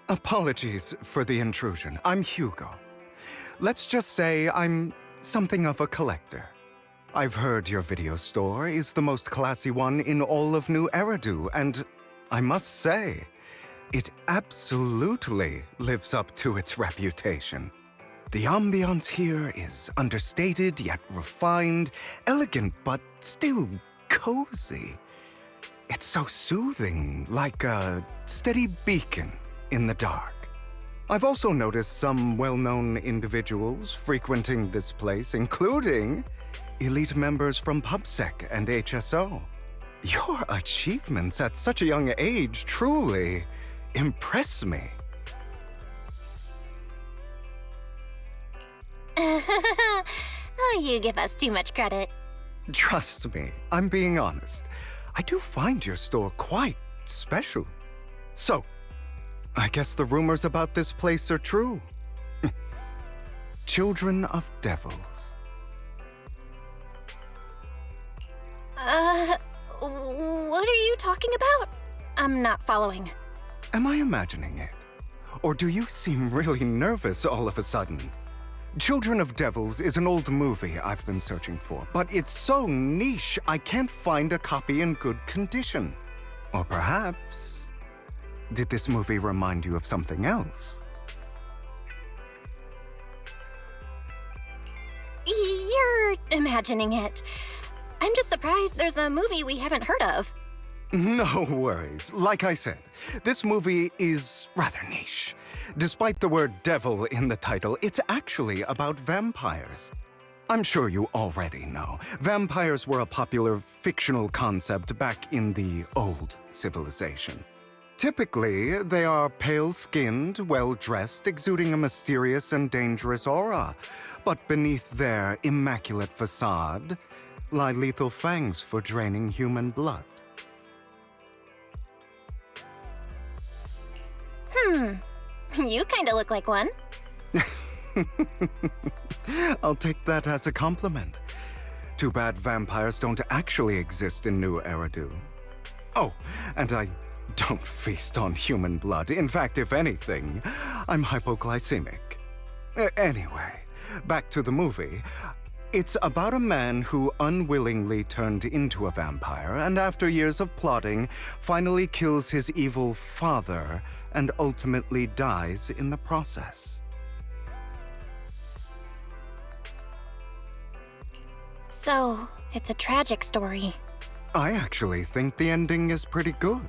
Apologies for the intrusion. I'm Hugo. Let's just say I'm something of a collector. I've heard your video store is the most classy one in all of New Eridu, and I must say, it absolutely lives up to its reputation. The ambiance here is understated yet refined, elegant but still cozy. It's so soothing, like a steady beacon in the dark. I've also noticed some well-known individuals frequenting this place, including elite members from PubSec and HSO. Your achievements at such a young age truly impress me. Oh, you give us too much credit. Trust me, I'm being honest. I do find your store quite special. So, I guess the rumors about this place are true. Children of devils. What are you talking about? I'm not following. Am I imagining it? Or do you seem really nervous all of a sudden? Children of Devils is an old movie I've been searching for, but it's so niche I can't find a copy in good condition. Or perhaps, did this movie remind you of something else? You're imagining it. I'm just surprised there's a movie we haven't heard of. No worries. Like I said, this movie is rather niche. Despite the word devil in the title, it's actually about vampires. I'm sure you already know. Vampires were a popular fictional concept back in the old civilization. Typically, they are pale-skinned, well-dressed, exuding a mysterious and dangerous aura. But beneath their immaculate facade lie lethal fangs for draining human blood. You kinda look like one. I'll take that as a compliment. Too bad vampires don't actually exist in New Eridu. Oh, and I don't feast on human blood. In fact, if anything, I'm hypoglycemic. Anyway, back to the movie. It's about a man who unwillingly turned into a vampire and after years of plotting, finally kills his evil father and ultimately dies in the process. So, it's a tragic story. I actually think the ending is pretty good.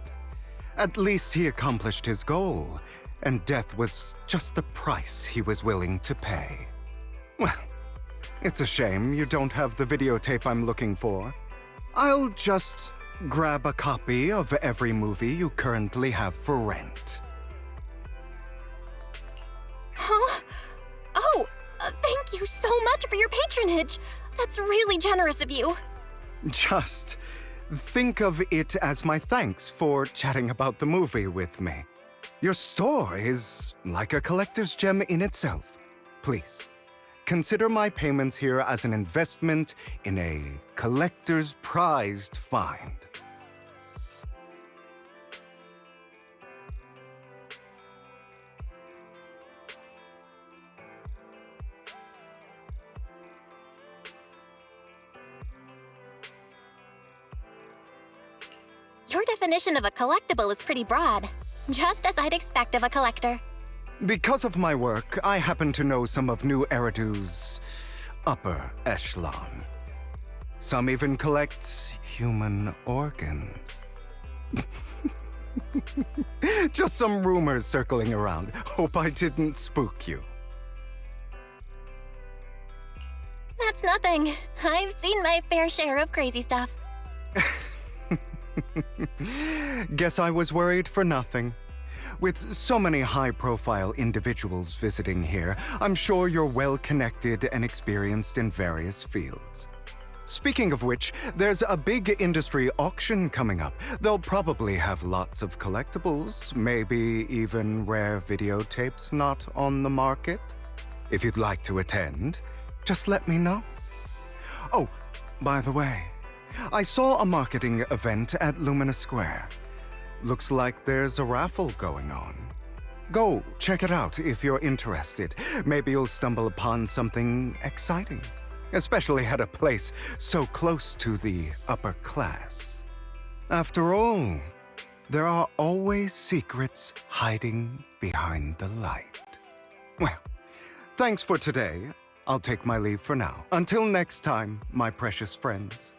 At least he accomplished his goal, and death was just the price he was willing to pay. Well, it's a shame you don't have the videotape I'm looking for. I'll just grab a copy of every movie you currently have for rent. Huh? Oh, thank you so much for your patronage. That's really generous of you. Just think of it as my thanks for chatting about the movie with me. Your store is like a collector's gem in itself. Please, consider my payments here as an investment in a collector's prized find. Your definition of a collectible is pretty broad, just as I'd expect of a collector. Because of my work, I happen to know some of New Eridu's upper echelon. Some even collect human organs. Just some rumors circling around. Hope I didn't spook you. That's nothing. I've seen my fair share of crazy stuff. Guess I was worried for nothing. With so many high-profile individuals visiting here, I'm sure you're well-connected and experienced in various fields. Speaking of which, there's a big industry auction coming up. They'll probably have lots of collectibles, maybe even rare videotapes not on the market. If you'd like to attend, just let me know. Oh, by the way, I saw a marketing event at Lumina Square. Looks like there's a raffle going on. Go, check it out if you're interested. Maybe you'll stumble upon something exciting. Especially at a place so close to the upper class. After all, there are always secrets hiding behind the light. Well, thanks for today. I'll take my leave for now. Until next time, my precious friends.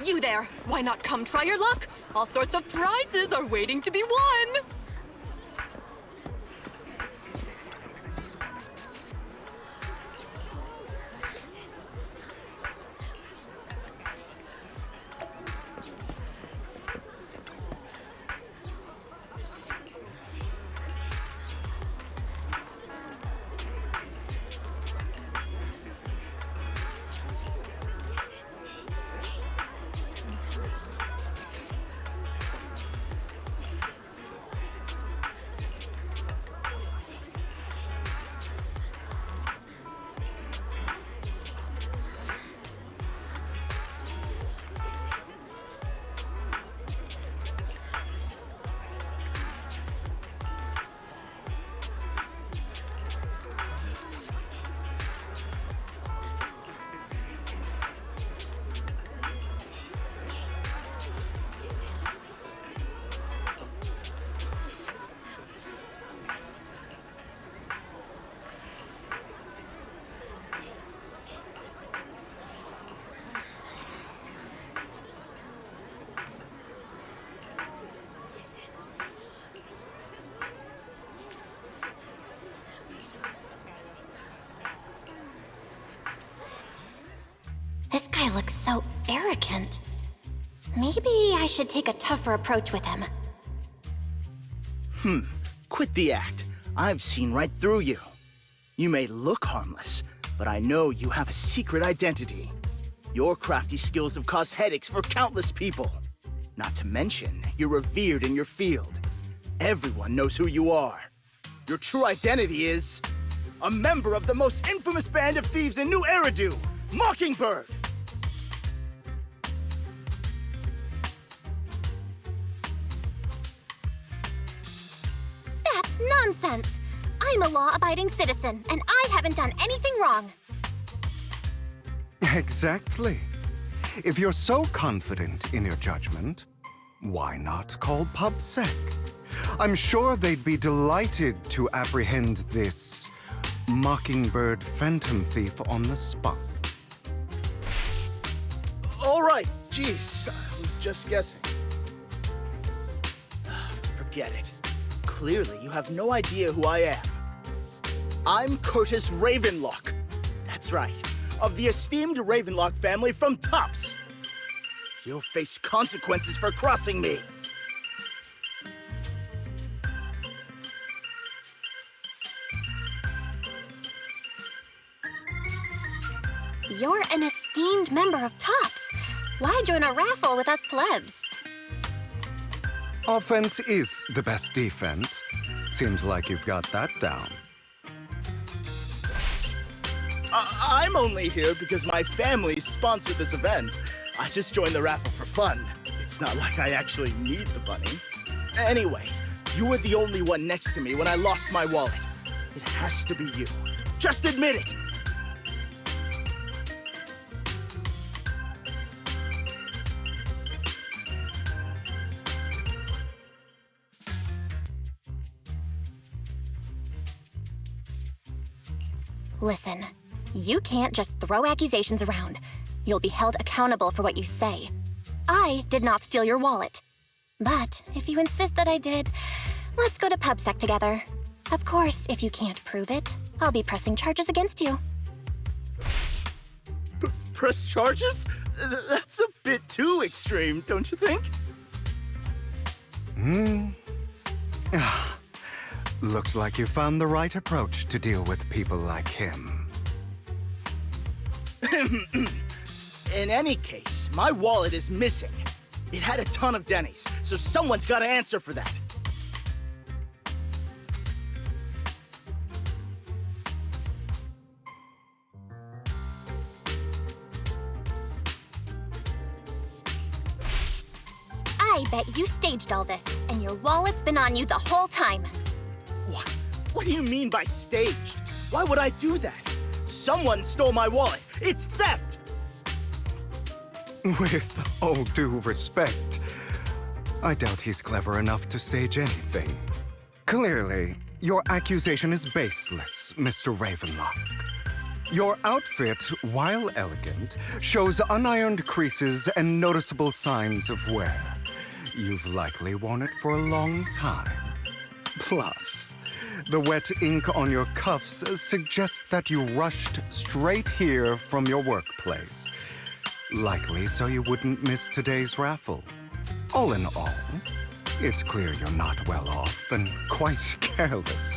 You there! Why not come try your luck? All sorts of prizes are waiting to be won! This guy looks so arrogant. Maybe I should take a tougher approach with him. Quit the act. I've seen right through you. You may look harmless, but I know you have a secret identity. Your crafty skills have caused headaches for countless people. Not to mention, you're revered in your field. Everyone knows who you are. Your true identity is a member of the most infamous band of thieves in New Eridu, Mockingbird! That's nonsense! I'm a law-abiding citizen, and I haven't done anything wrong. Exactly. If you're so confident in your judgment, why not call PubSec? I'm sure they'd be delighted to apprehend this Mockingbird phantom thief on the spot. All right, jeez, I was just guessing. Forget it. Clearly, you have no idea who I am. I'm Curtis Ravenlock. That's right, of the esteemed Ravenlock family from Tops. You'll face consequences for crossing me. You're an esteemed member of Tops. Why join a raffle with us plebs? Offense is the best defense. Seems like you've got that down. I'm only here because my family sponsored this event. I just joined the raffle for fun. It's not like I actually need the money. Anyway, you were the only one next to me when I lost my wallet. It has to be you. Just admit it! Listen, you can't just throw accusations around. You'll be held accountable for what you say. I did not steal your wallet. But if you insist that I did, let's go to PubSec together. Of course, if you can't prove it, I'll be pressing charges against you. Press charges? That's a bit too extreme, don't you think? Looks like you found the right approach to deal with people like him. In any case, my wallet is missing. It had a ton of Denny's, so someone's got to answer for that. I bet you staged all this, and your wallet's been on you the whole time. What? What do you mean by staged? Why would I do that? Someone stole my wallet. It's theft! With all due respect, I doubt he's clever enough to stage anything. Clearly, your accusation is baseless, Mr. Ravenlock. Your outfit, while elegant, shows unironed creases and noticeable signs of wear. You've likely worn it for a long time. Plus, the wet ink on your cuffs suggests that you rushed straight here from your workplace. Likely so you wouldn't miss today's raffle. All in all, it's clear you're not well off and quite careless.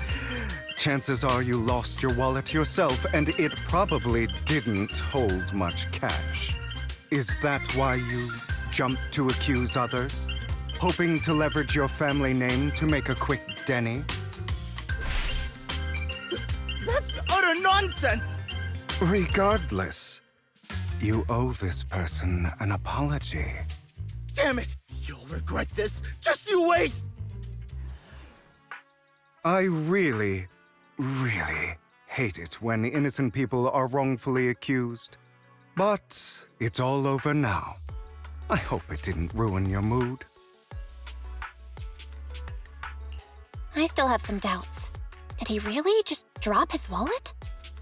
Chances are you lost your wallet yourself, and it probably didn't hold much cash. Is that why you jumped to accuse others? Hoping to leverage your family name to make a quick Denny? That's utter nonsense! Regardless, you owe this person an apology. Damn it! You'll regret this. Just you wait! I really hate it when innocent people are wrongfully accused. But it's all over now. I hope it didn't ruin your mood. I still have some doubts. Did he really just drop his wallet?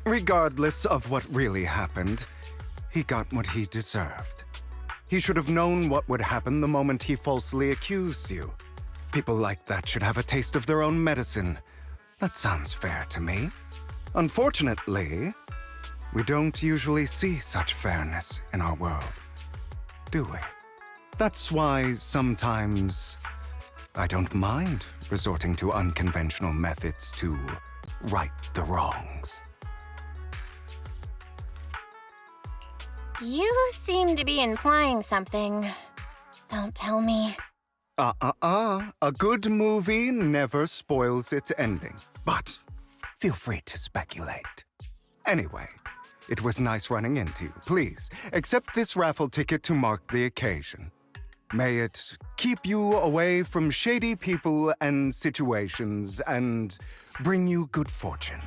Regardless of what really happened, he got what he deserved. He should have known what would happen the moment he falsely accused you. People like that should have a taste of their own medicine. That sounds fair to me. Unfortunately, we don't usually see such fairness in our world, do we? That's why sometimes I don't mind resorting to unconventional methods to right the wrongs. You seem to be implying something. Don't tell me. A good movie never spoils its ending. But feel free to speculate. Anyway, it was nice running into you. Please, accept this raffle ticket to mark the occasion. May it keep you away from shady people and situations and bring you good fortune.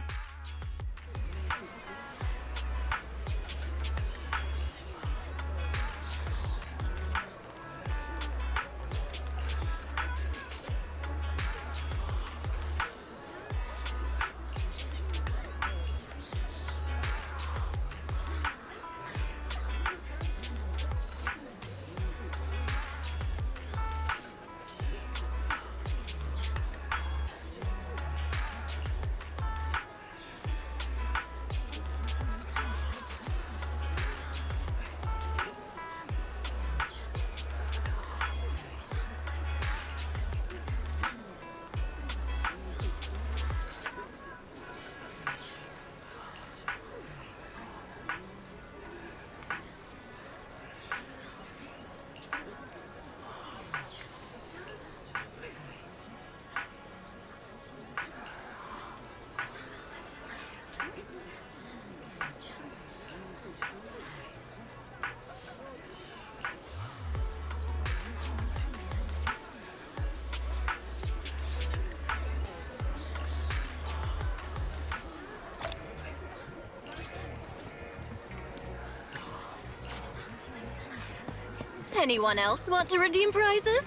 Anyone else want to redeem prizes?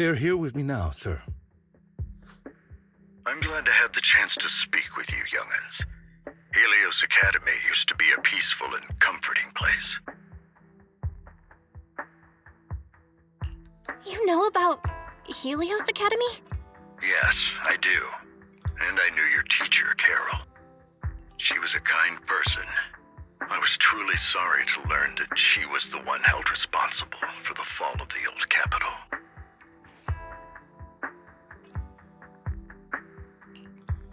They're here with me now, sir. I'm glad to have the chance to speak with you, young'uns. Helios Academy used to be a peaceful and comforting place. You know about Helios Academy? Yes, I do. And I knew your teacher, Carol. She was a kind person. I was truly sorry to learn that she was the one held responsible for the fall of the old capital.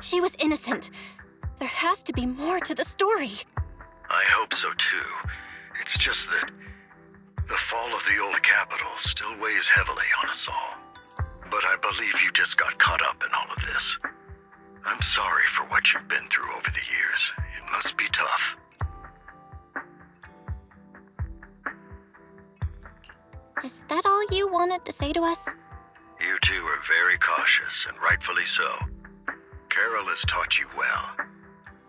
She was innocent. There has to be more to the story. I hope so too. It's just that the fall of the old capital still weighs heavily on us all. But I believe you just got caught up in all of this. I'm sorry for what you've been through over the years. It must be tough. Is that all you wanted to say to us? You two are very cautious, and rightfully so. Carol has taught you well.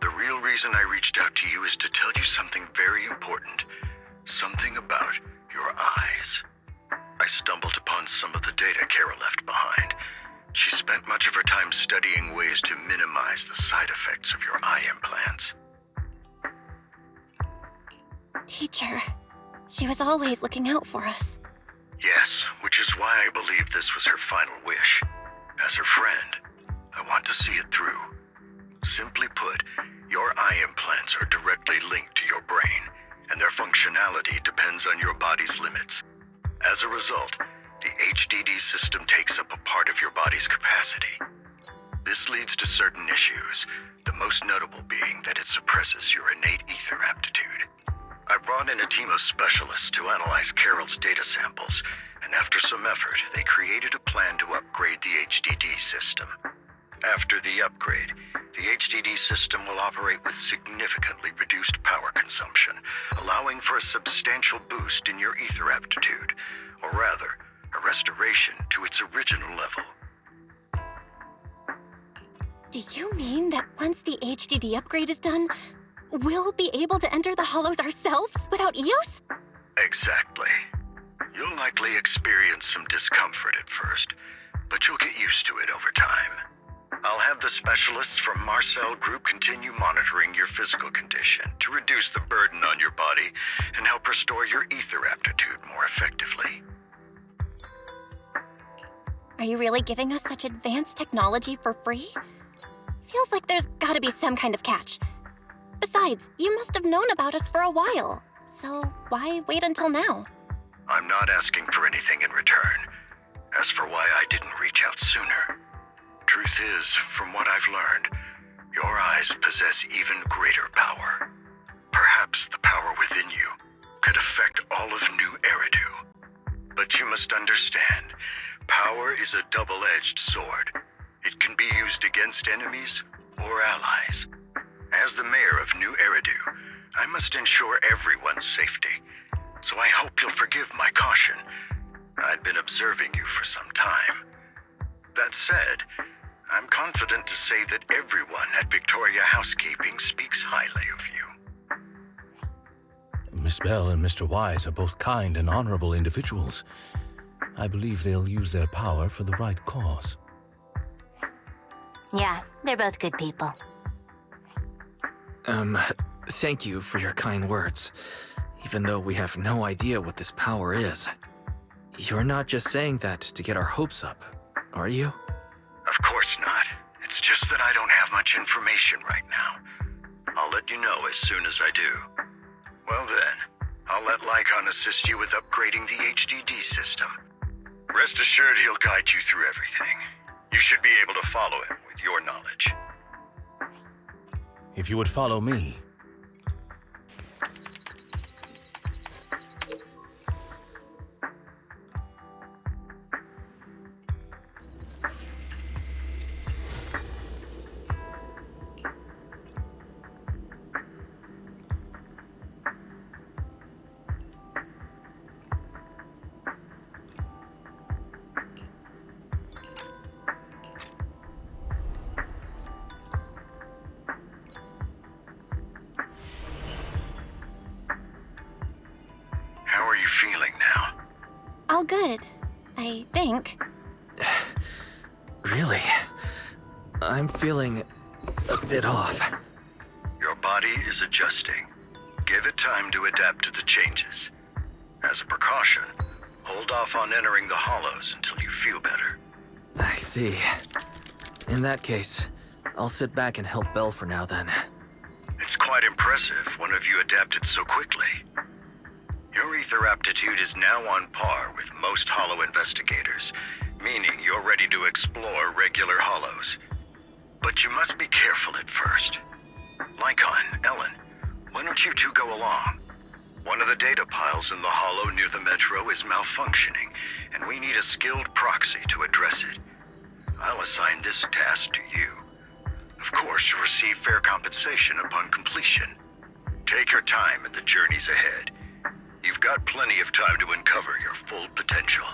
The real reason I reached out to you is to tell you something very important. Something about your eyes. I stumbled upon some of the data Carol left behind. She spent much of her time studying ways to minimize the side effects of your eye implants. Teacher, she was always looking out for us. Yes, which is why I believe this was her final wish. As her friend, I want to see it through. Simply put, your eye implants are directly linked to your brain, and their functionality depends on your body's limits. As a result, the HDD system takes up a part of your body's capacity. This leads to certain issues, the most notable being that it suppresses your innate ether aptitude. I brought in a team of specialists to analyze Carol's data samples, and after some effort, they created a plan to upgrade the HDD system. After the upgrade, the HDD system will operate with significantly reduced power consumption, allowing for a substantial boost in your ether aptitude, or rather, a restoration to its original level. Do you mean that once the HDD upgrade is done, we'll be able to enter the hollows ourselves without EOS? Exactly. You'll likely experience some discomfort at first, but you'll get used to it over time. I'll have the specialists from Marcel Group continue monitoring your physical condition to reduce the burden on your body and help restore your ether aptitude more effectively. Are you really giving us such advanced technology for free? Feels like there's gotta be some kind of catch. Besides, you must have known about us for a while, so why wait until now? I'm not asking for anything in return. As for why I didn't reach out sooner, truth is, from what I've learned, your eyes possess even greater power. Perhaps the power within you could affect all of New Eridu. But you must understand, power is a double-edged sword. It can be used against enemies or allies. As the mayor of New Eridu, I must ensure everyone's safety. So I hope you'll forgive my caution. I'd been observing you for some time. That said, I'm confident to say that everyone at Victoria Housekeeping speaks highly of you. Miss Bell and Mr. Wise are both kind and honorable individuals. I believe they'll use their power for the right cause. Yeah, they're both good people. Thank you for your kind words, even though we have no idea what this power is. You're not just saying that to get our hopes up, are you? Of course not. It's just that I don't have much information right now. I'll let you know as soon as I do. Well then, I'll let Lycon assist you with upgrading the HDD system. Rest assured he'll guide you through everything. You should be able to follow him with your knowledge. If you would follow me. How are you feeling now? All good, I think. Really? I'm feeling a bit off. Your body is adjusting. Give it time to adapt to the changes. As a precaution, hold off on entering the hollows until you feel better. I see. In that case, I'll sit back and help Belle for now then. It's quite impressive one of you adapted so quickly. Your ether aptitude is now on par with most hollow investigators, meaning you're ready to explore regular hollows. But you must be careful at first. Lycon, Ellen, why don't you two go along? One of the data piles in the hollow near the metro is malfunctioning, and we need a skilled proxy to address it. I'll assign this task to you. Of course, you'll receive fair compensation upon completion. Take your time in the journeys ahead. You've got plenty of time to uncover your full potential.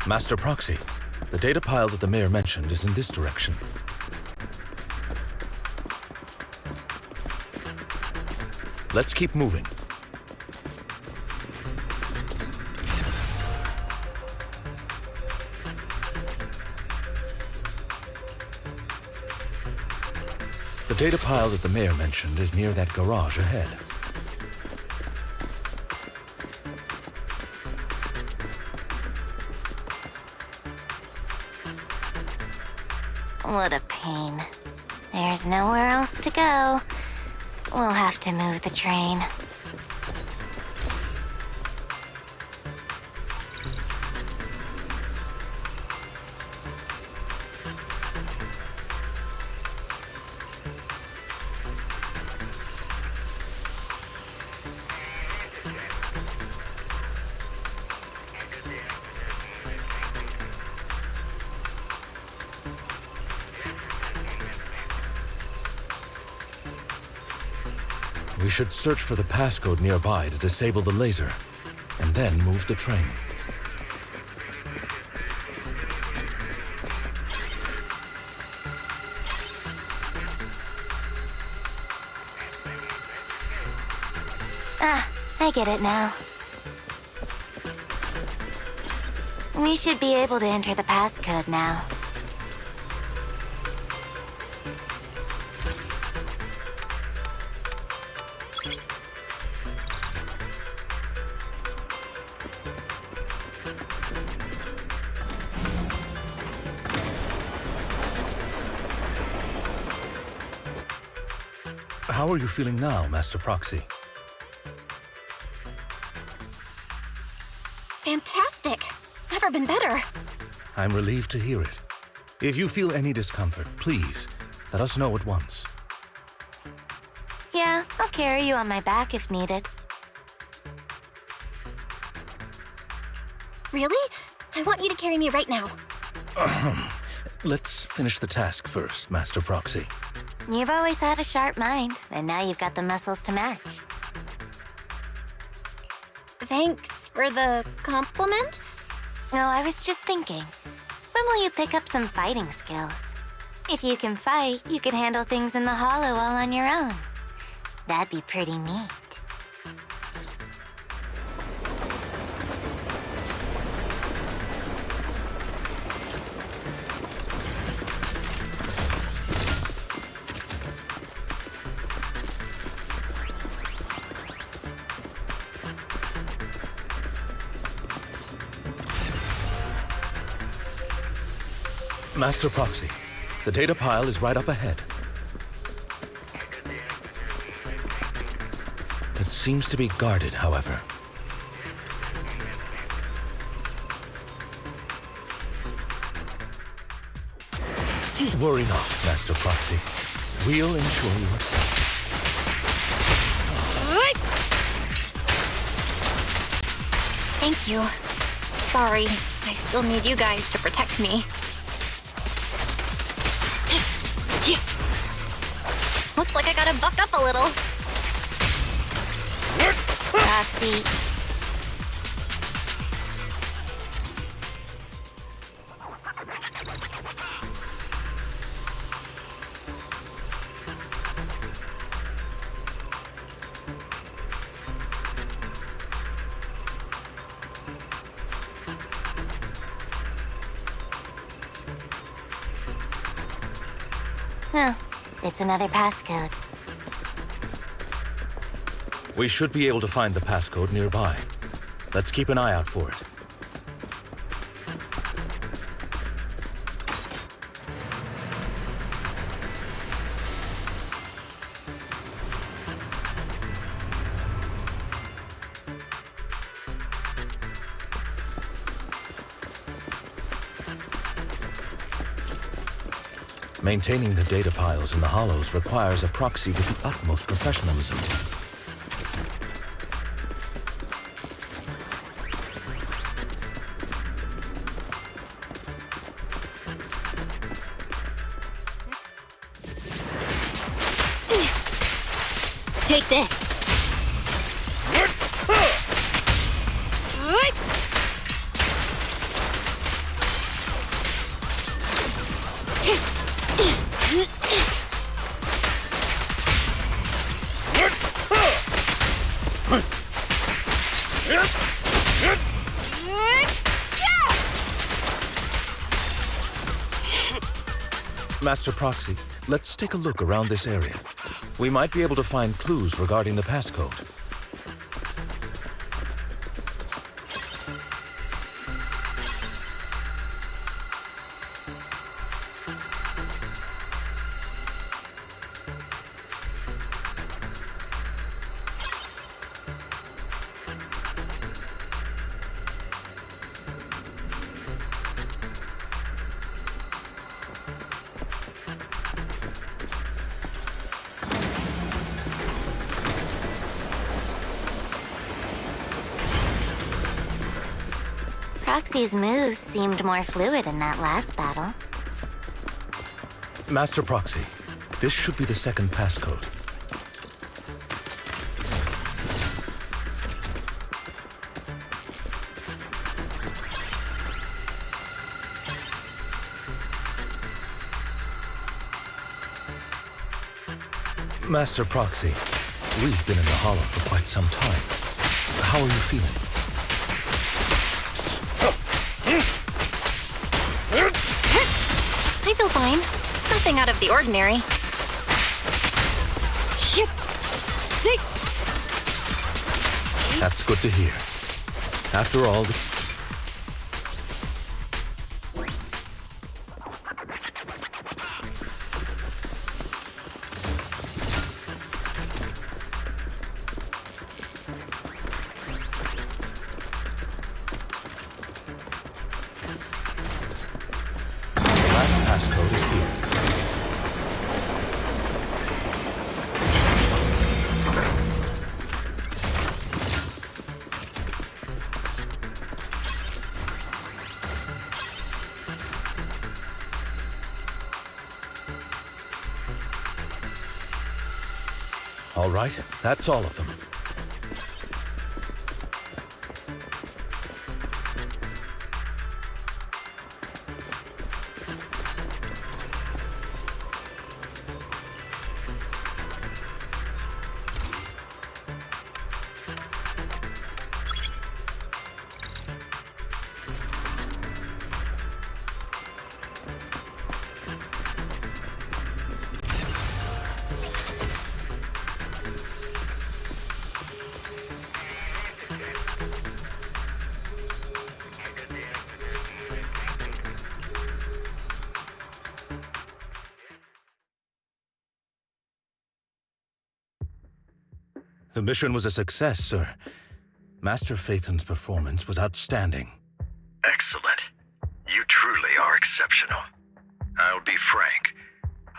Master Proxy, the data pile that the mayor mentioned is in this direction. Let's keep moving. The data pile that the mayor mentioned is near that garage ahead. What a pain. There's nowhere else to go. We'll have to move the train. We should search for the passcode nearby to disable the laser, and then move the train. Ah, I get it now. We should be able to enter the passcode now. How are you feeling now, Master Proxy? Fantastic! Never been better. I'm relieved to hear it. If you feel any discomfort, please, let us know at once. Yeah, I'll carry you on my back if needed. Really? I want you to carry me right now. Let's finish the task first, Master Proxy. You've always had a sharp mind, and now you've got the muscles to match. Thanks for the compliment. No, I was just thinking, when will you pick up some fighting skills? If you can fight, you could handle things in the hollow all on your own. That'd be pretty neat. Master Proxy, the data pile is right up ahead. It seems to be guarded, however. Worry not, Master Proxy. We'll ensure you are safe. Thank you. Sorry, I still need you guys to protect me. Looks like I gotta buck up a little. Roxy. Oh, it's another passcode. We should be able to find the passcode nearby. Let's keep an eye out for it. Maintaining the data piles in the hollows requires a proxy with the utmost professionalism. Take this. Master Proxy, let's take a look around this area. We might be able to find clues regarding the passcode. Proxy's moves seemed more fluid in that last battle. Master Proxy, this should be the second passcode. Master Proxy, we've been in the Hollow for quite some time. How are you feeling? I feel fine. Nothing out of the ordinary. That's good to hear. After all, passcode is here. All right, that's all of them. The mission was a success, sir. Master Phaethon's performance was outstanding. Excellent. You truly are exceptional. I'll be frank.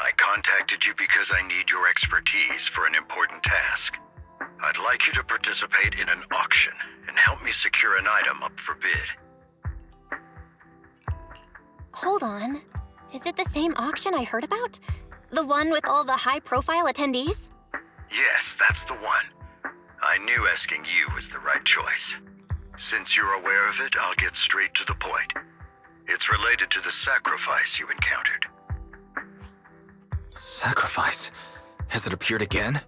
I contacted you because I need your expertise for an important task. I'd like you to participate in an auction and help me secure an item up for bid. Hold on. Is it the same auction I heard about? The one with all the high-profile attendees? Yes, that's the one. I knew asking you was the right choice. Since you're aware of it, I'll get straight to the point. It's related to the sacrifice you encountered. Sacrifice? Has it appeared again?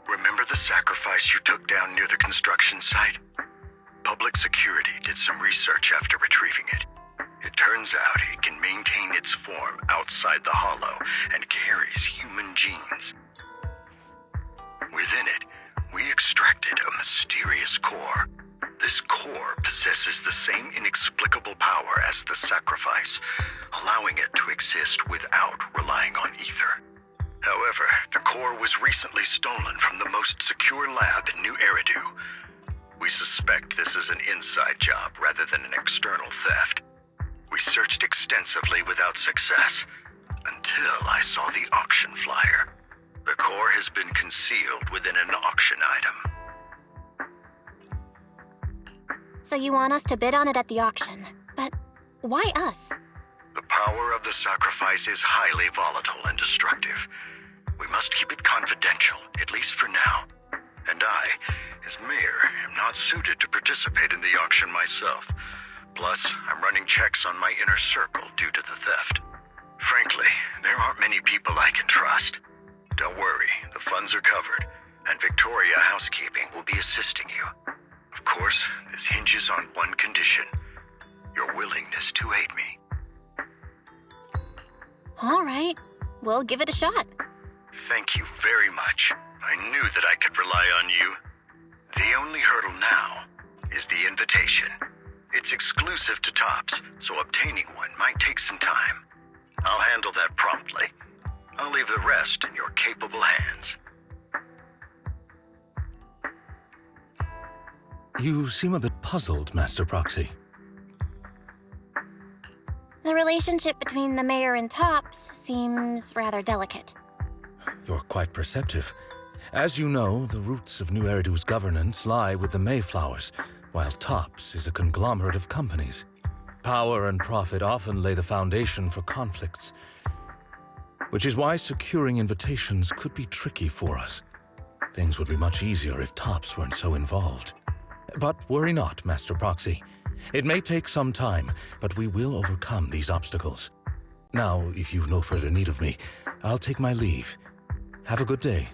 Remember the sacrifice you took down near the construction site? Public security did some research after retrieving it. It turns out it can maintain its form outside the hollow and carries human genes. Within it, we extracted a mysterious core. This core possesses the same inexplicable power as the sacrifice, allowing it to exist without relying on ether. However, the core was recently stolen from the most secure lab in New Eridu. We suspect this is an inside job rather than an external theft. We searched extensively without success, until I saw the auction flyer. The core has been concealed within an auction item. So you want us to bid on it at the auction. But why us? The power of the sacrifice is highly volatile and destructive. We must keep it confidential, at least for now. And I, as mayor, am not suited to participate in the auction myself. Plus, I'm running checks on my inner circle due to the theft. Frankly, there aren't many people I can trust. Don't worry, the funds are covered, and Victoria Housekeeping will be assisting you. Of course, this hinges on one condition: your willingness to aid me. All right, we'll give it a shot. Thank you very much. I knew that I could rely on you. The only hurdle now is the invitation. It's exclusive to Tops, so obtaining one might take some time. I'll handle that promptly. I'll leave the rest in your capable hands. You seem a bit puzzled, Master Proxy. The relationship between the mayor and Tops seems rather delicate. You're quite perceptive. As you know, the roots of New Eridu's governance lie with the Mayflowers, while Tops is a conglomerate of companies. Power and profit often lay the foundation for conflicts, which is why securing invitations could be tricky for us. Things would be much easier if Tops weren't so involved. But worry not, Master Proxy. It may take some time, but we will overcome these obstacles. Now, if you've no further need of me, I'll take my leave. Have a good day.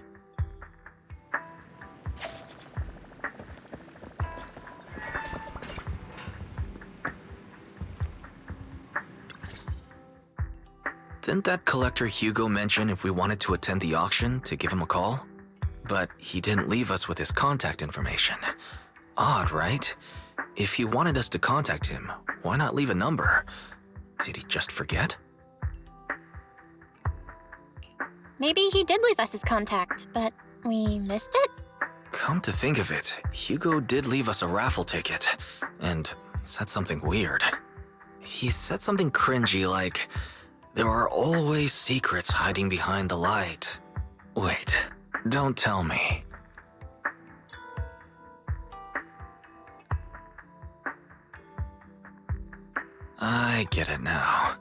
Didn't that collector Hugo mention if we wanted to attend the auction to give him a call? But he didn't leave us with his contact information. Odd, right? If he wanted us to contact him, why not leave a number? Did he just forget? Maybe he did leave us his contact, but we missed it? Come to think of it, Hugo did leave us a raffle ticket, and said something weird. He said something cringy like, "There are always secrets hiding behind the light." Wait, don't tell me. I get it now.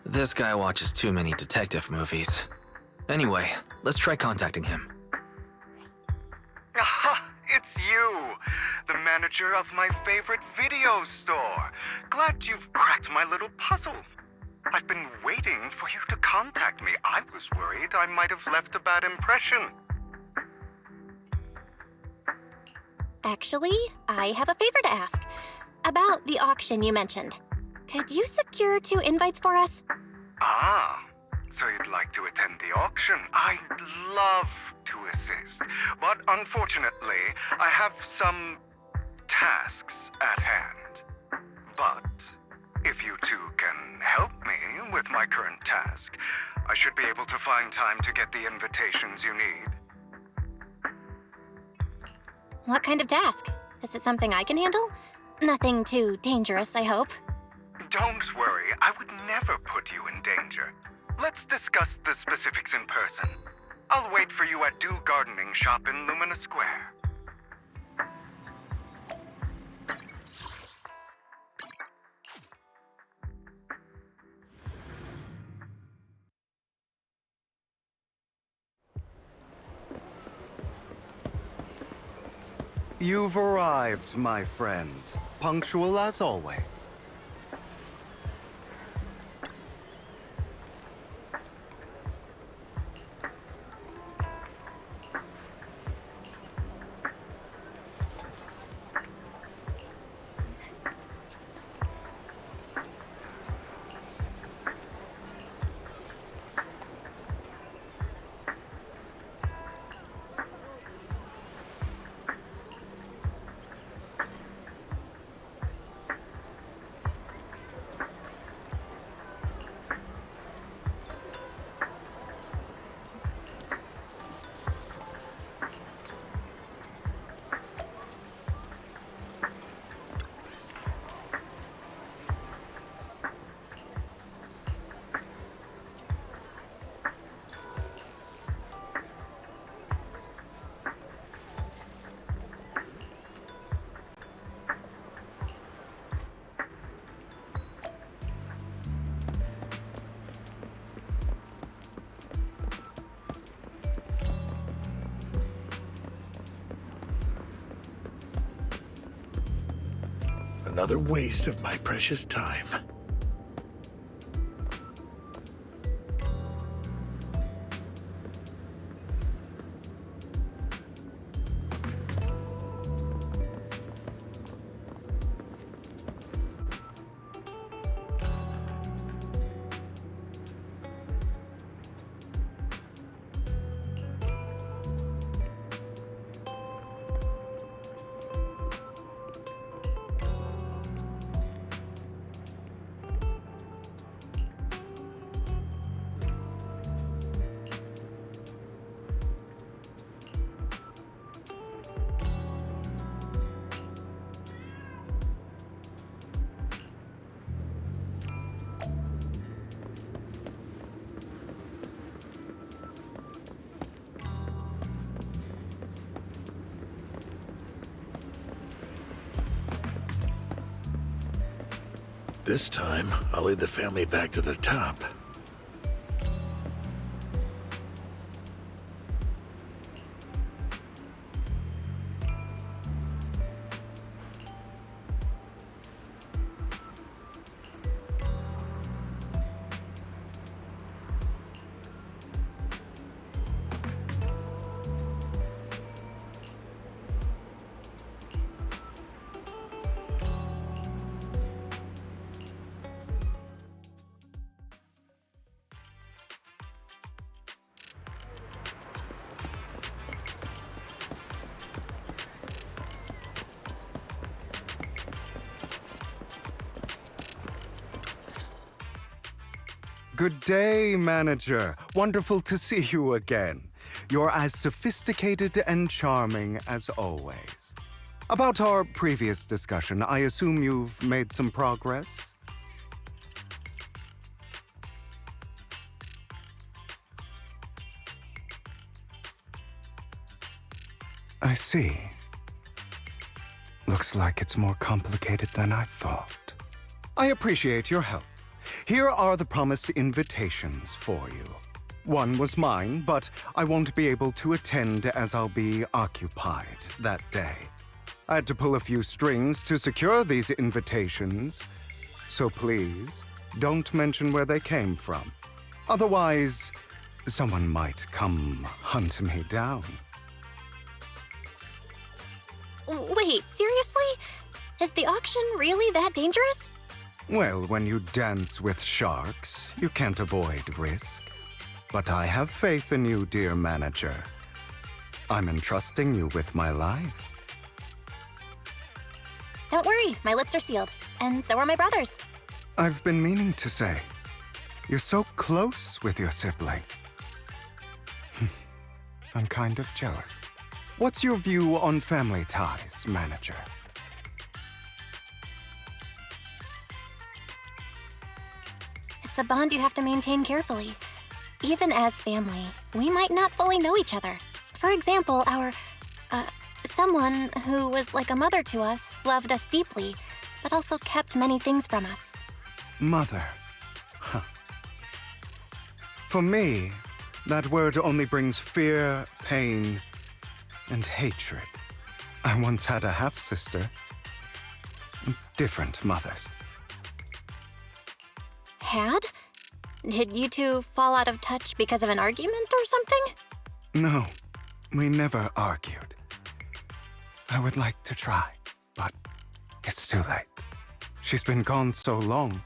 This guy watches too many detective movies. Anyway, let's try contacting him. Aha! It's you! The manager of my favorite video store. Glad you've cracked my little puzzle. I've been waiting for you to contact me. I was worried I might have left a bad impression. Actually, I have a favor to ask. About the auction you mentioned. Could you secure 2 invites for us? Ah, so you'd like to attend the auction? I'd love to assist, but unfortunately, I have some tasks at hand. But if you two can help me with my current task, I should be able to find time to get the invitations you need. What kind of task? Is it something I can handle? Nothing too dangerous, I hope. Don't worry, I would never put you in danger. Let's discuss the specifics in person. I'll wait for you at Do Gardening Shop in Lumina Square. You've arrived, my friend. Punctual as always. Another waste of my precious time. This time, I'll lead the family back to the top. Good day, Manager. Wonderful to see you again. You're as sophisticated and charming as always. About our previous discussion, I assume you've made some progress? I see. Looks like it's more complicated than I thought. I appreciate your help. Here are the promised invitations for you. One was mine, but I won't be able to attend as I'll be occupied that day. I had to pull a few strings to secure these invitations, so please don't mention where they came from. Otherwise, someone might come hunt me down. Wait, seriously? Is the auction really that dangerous? Well, when you dance with sharks, you can't avoid risk. But I have faith in you, dear Manager. I'm entrusting you with my life. Don't worry, my lips are sealed. And so are my brothers. I've been meaning to say, you're so close with your sibling. I'm kind of jealous. What's your view on family ties, Manager? It's a bond you have to maintain carefully. Even as family, we might not fully know each other. For example, someone who was like a mother to us loved us deeply, but also kept many things from us. Mother. Huh. For me, that word only brings fear, pain, and hatred. I once had a half-sister. Different mothers. Had? Did you two fall out of touch because of an argument or something? No, we never argued. I would like to try, but it's too late. She's been gone so long.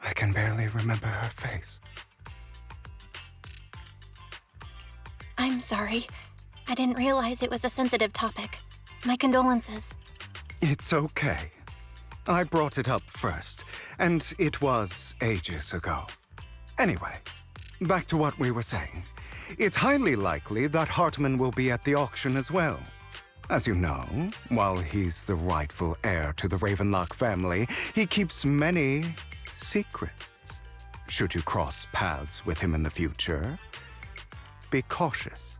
I can barely remember her face. I'm sorry. I didn't realize it was a sensitive topic. My condolences. It's okay. I brought it up first, and it was ages ago. Anyway, back to what we were saying. It's highly likely that Hartman will be at the auction as well. As you know, while he's the rightful heir to the Ravenlock family, he keeps many secrets. Should you cross paths with him in the future, be cautious.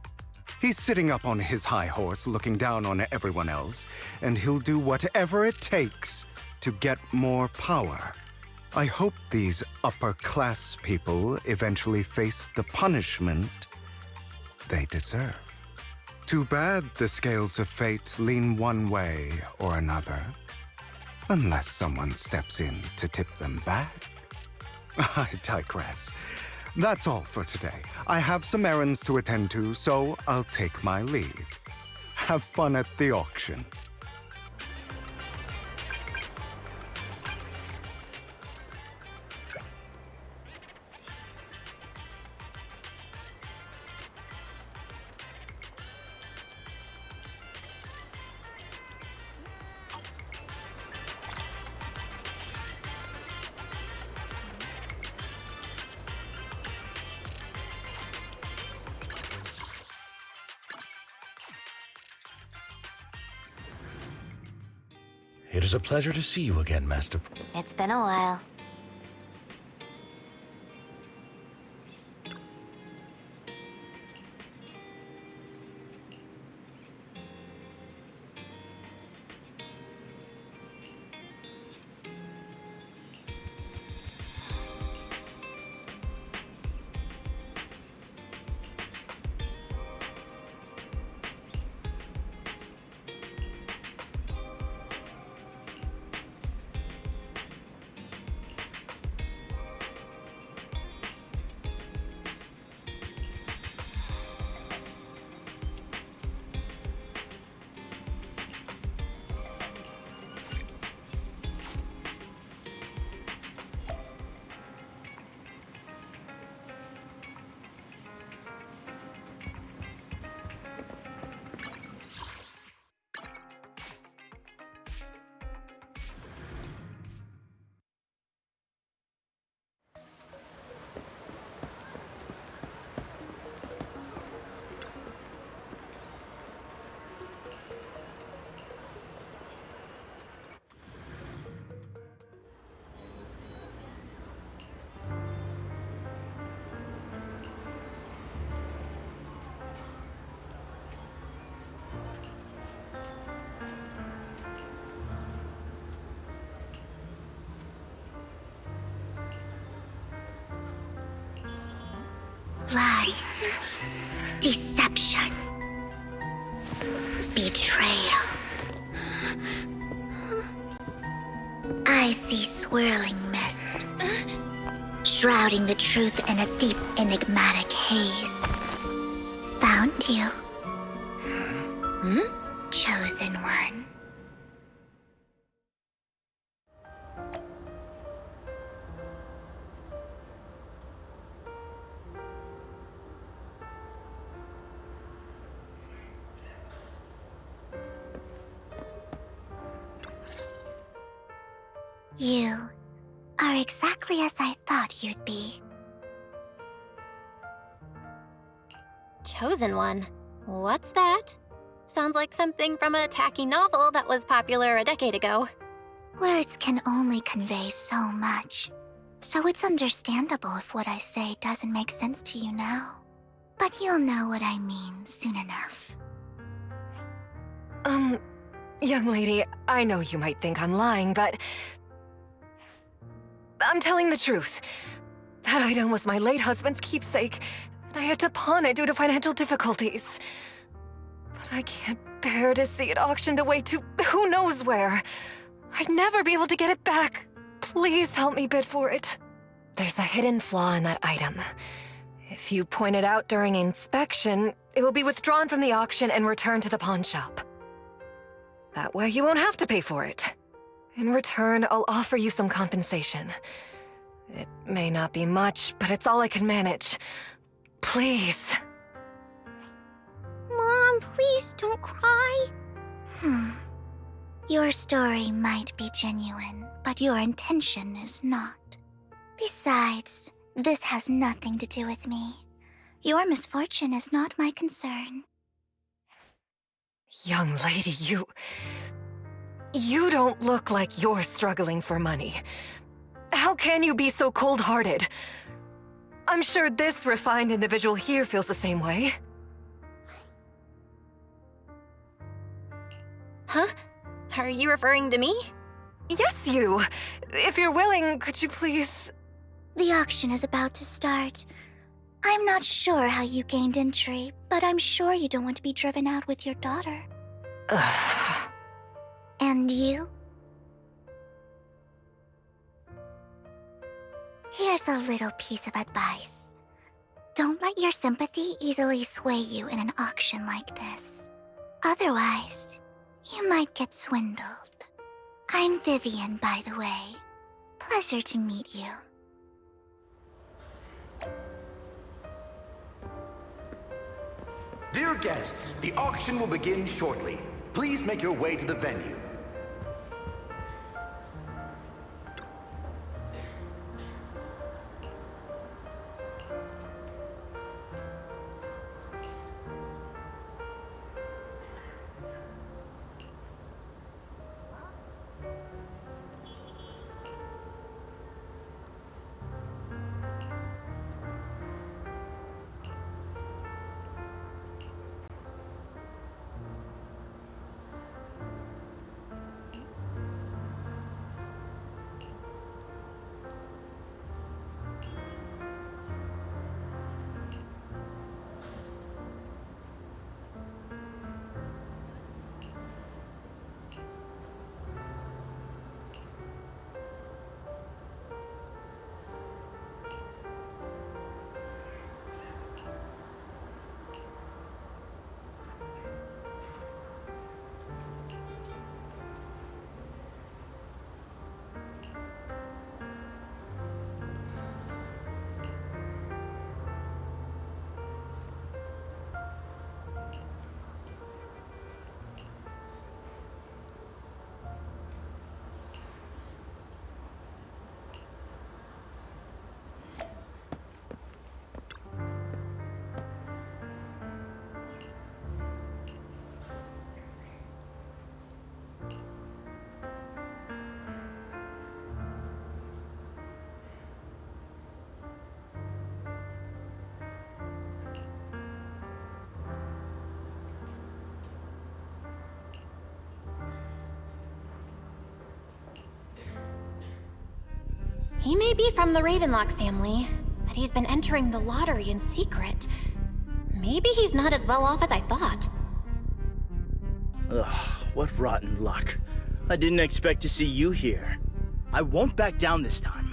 He's sitting up on his high horse looking down on everyone else, and he'll do whatever it takes to get more power. I hope these upper-class people eventually face the punishment they deserve. Too bad the scales of fate lean one way or another, unless someone steps in to tip them back. I digress. That's all for today. I have some errands to attend to, so I'll take my leave. Have fun at the auction. It is a pleasure to see you again, Master. It's been a while. Lies. Deception. Betrayal. I see swirling mist, shrouding the truth in a deep, enigmatic haze. Found you. Chosen one. You are exactly as I thought you'd be. Chosen one? What's that? Sounds like something from a tacky novel that was popular a decade ago. Words can only convey so much, so it's understandable if what I say doesn't make sense to you now. But you'll know what I mean soon enough. Young lady, I know you might think I'm lying, but I'm telling the truth. That item was my late husband's keepsake, and I had to pawn it due to financial difficulties. But I can't bear to see it auctioned away to who knows where. I'd never be able to get it back. Please help me bid for it. There's a hidden flaw in that item. If you point it out during inspection, it will be withdrawn from the auction and returned to the pawn shop. That way you won't have to pay for it. In return, I'll offer you some compensation. It may not be much, but it's all I can manage. Please. Mom, please don't cry. Your story might be genuine, but your intention is not. Besides, this has nothing to do with me. Your misfortune is not my concern. Young lady, you don't look like you're struggling for money. How can you be so cold-hearted? I'm sure this refined individual here feels the same way. Huh? Are you referring to me? Yes, you. If you're willing, could you please... The auction is about to start. I'm not sure how you gained entry, but I'm sure you don't want to be driven out with your daughter. And you? Here's a little piece of advice. Don't let your sympathy easily sway you in an auction like this. Otherwise, you might get swindled. I'm Vivian, by the way. Pleasure to meet you. Dear guests, the auction will begin shortly. Please make your way to the venue. He may be from the Ravenlock family, but he's been entering the lottery in secret. Maybe he's not as well off as I thought. Ugh, what rotten luck. I didn't expect to see you here. I won't back down this time.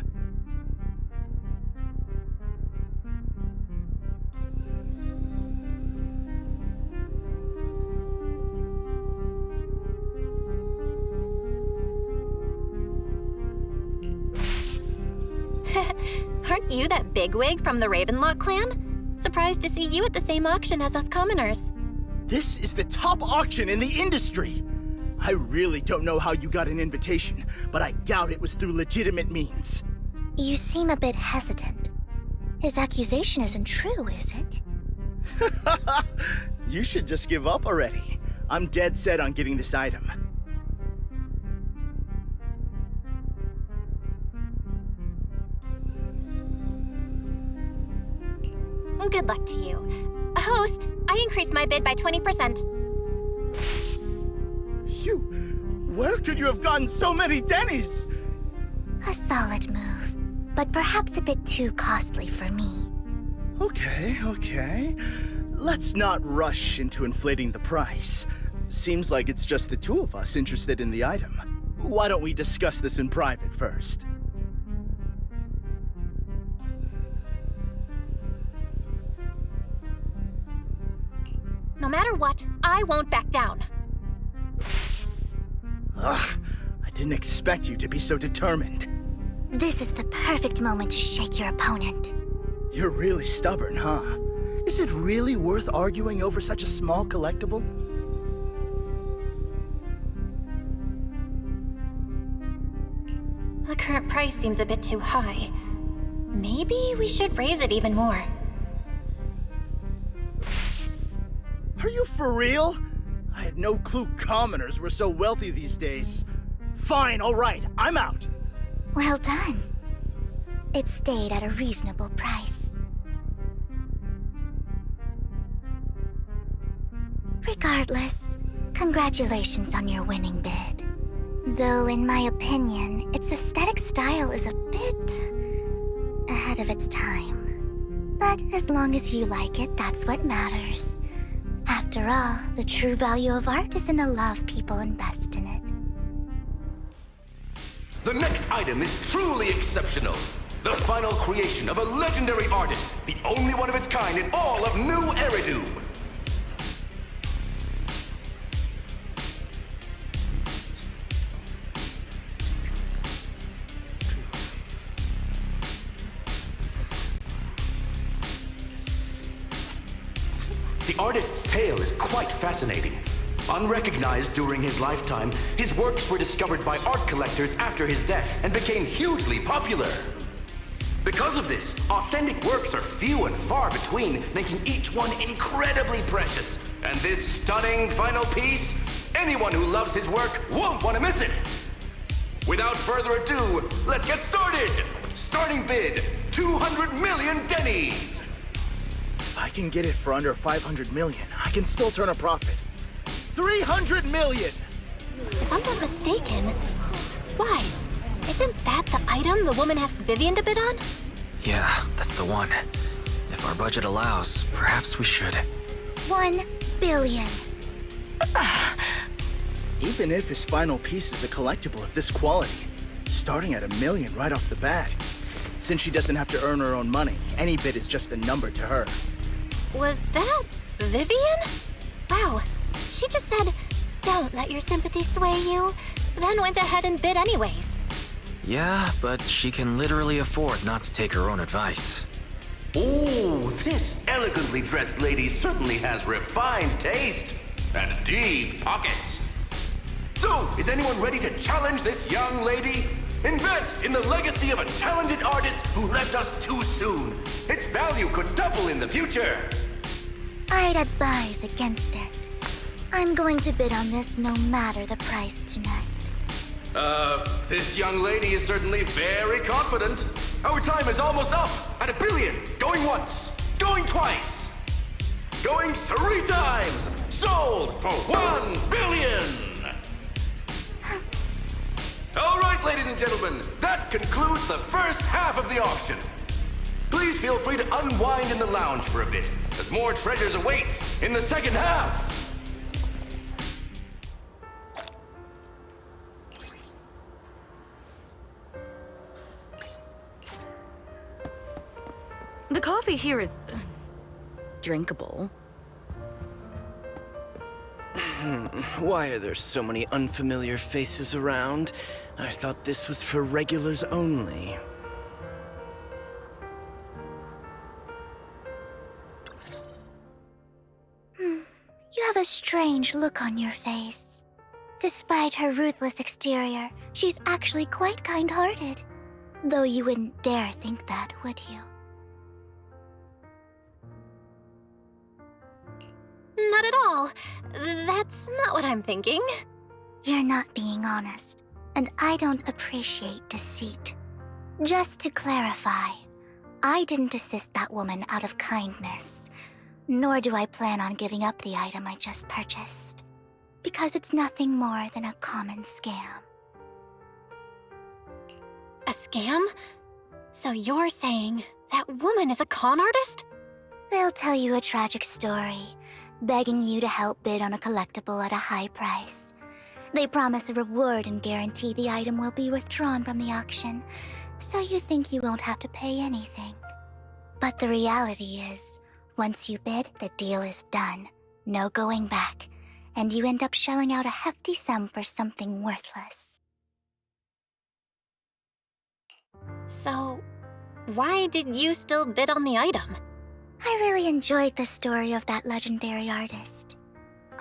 Aren't you that bigwig from the Ravenlock clan? Surprised to see you at the same auction as us commoners. This is the top auction in the industry! I really don't know how you got an invitation, but I doubt it was through legitimate means. You seem a bit hesitant. His accusation isn't true, is it? You should just give up already. I'm dead set on getting this item. Good luck to you. Host, I increased my bid by 20%. Where could you have gotten so many Denny's? A solid move, but perhaps a bit too costly for me. Okay. let's not rush into inflating the price. Seems like it's just the two of us interested in the item. Why don't we discuss this in private first? No matter what, I won't back down. Ugh, I didn't expect you to be so determined. This is the perfect moment to shake your opponent. You're really stubborn, huh? Is it really worth arguing over such a small collectible? The current price seems a bit too high. Maybe we should raise it even more. Are you for real? I had no clue commoners were so wealthy these days. Fine, all right, I'm out. Well done. It stayed at a reasonable price. Regardless, congratulations on your winning bid. Though, in my opinion, its aesthetic style is a bit ahead of its time. But as long as you like it, that's what matters. After all, the true value of art is in the love people invest in it. The next item is truly exceptional. The final creation of a legendary artist, the only one of its kind in all of New Eridu. The artist's tale is quite fascinating. Unrecognized during his lifetime, his works were discovered by art collectors after his death and became hugely popular. Because of this, authentic works are few and far between, making each one incredibly precious. And this stunning final piece, anyone who loves his work won't want to miss it. Without further ado, let's get started! Starting bid, 200 million dennies! If I can get it for under 500 million, I can still turn a profit. 300 million! If I'm not mistaken, Wise, isn't that the item the woman asked Vivian to bid on? Yeah, that's the one. If our budget allows, perhaps we should. 1 billion. Even if his final piece is a collectible of this quality, starting at $1 million right off the bat. Since she doesn't have to earn her own money, any bid is just a number to her. Was that Vivian? Wow, she just said, "Don't let your sympathy sway you," then went ahead and bid anyways. Yeah, but she can literally afford not to take her own advice. Ooh, this elegantly dressed lady certainly has refined taste and deep pockets. So, is anyone ready to challenge this young lady? Invest in the legacy of a talented artist who left us too soon. Its value could double in the future. I'd advise against it. I'm going to bid on this no matter the price tonight. This young lady is certainly very confident. Our time is almost up at $1 billion. Going once, going twice, going 3 times. Sold for $1 billion. All right, ladies and gentlemen, that concludes the first half of the auction. Please feel free to unwind in the lounge for a bit, as more treasures await in the second half. The coffee here is drinkable. Why are there so many unfamiliar faces around? I thought this was for regulars only. You have a strange look on your face. Despite her ruthless exterior, she's actually quite kind-hearted. Though you wouldn't dare think that, would you? Not at all. That's not what I'm thinking. You're not being honest, and I don't appreciate deceit. Just to clarify, I didn't assist that woman out of kindness, nor do I plan on giving up the item I just purchased, because it's nothing more than a common scam. A scam? So you're saying that woman is a con artist? They'll tell you a tragic story, begging you to help bid on a collectible at a high price. They promise a reward and guarantee the item will be withdrawn from the auction, so you think you won't have to pay anything. But the reality is, once you bid, the deal is done. No going back, and you end up shelling out a hefty sum for something worthless. So, why did you still bid on the item? I really enjoyed the story of that legendary artist.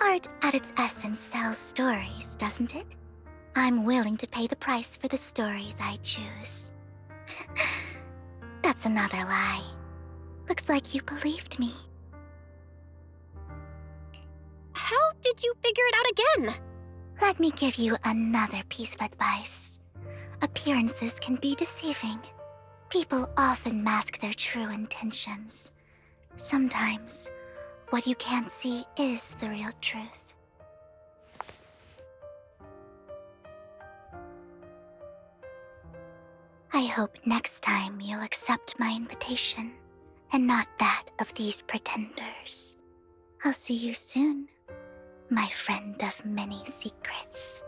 Art, at its essence, sells stories, doesn't it? I'm willing to pay the price for the stories I choose. That's another lie. Looks like you believed me. How did you figure it out again? Let me give you another piece of advice. Appearances can be deceiving. People often mask their true intentions. Sometimes, what you can't see is the real truth. I hope next time you'll accept my invitation, and not that of these pretenders. I'll see you soon, my friend of many secrets.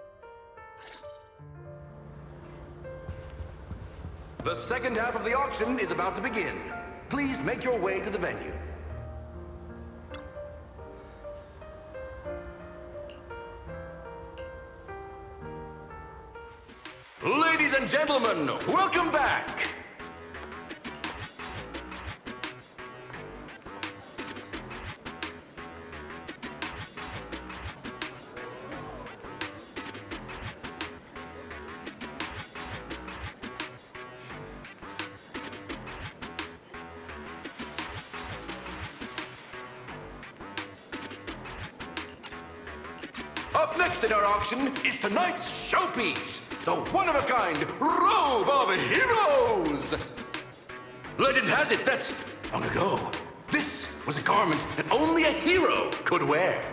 The second half of the auction is about to begin. Please make your way to the venue. Ladies and gentlemen, welcome back! Up next in our auction is tonight's showpiece, the one-of-a-kind Robe of Heroes! Legend has it that, long ago, this was a garment that only a hero could wear.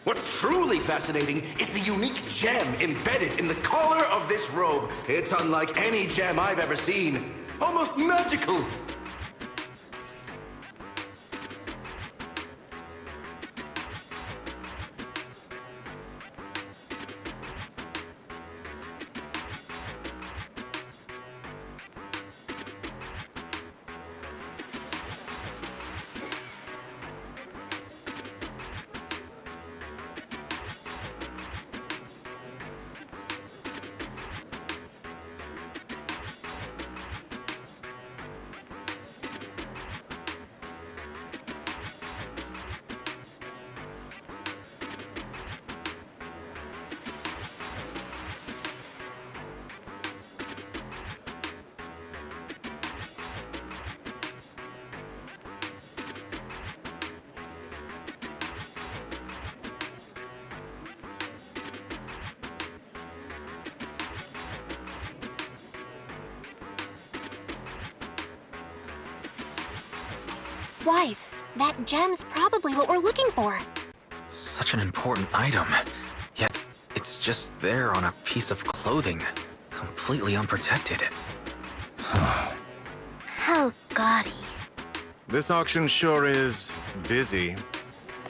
What's truly fascinating is the unique gem embedded in the collar of this robe. It's unlike any gem I've ever seen. Almost magical. Wise, that gem's probably what we're looking for. Such an important item, yet it's just there on a piece of clothing, completely unprotected. How gaudy. This auction sure is busy.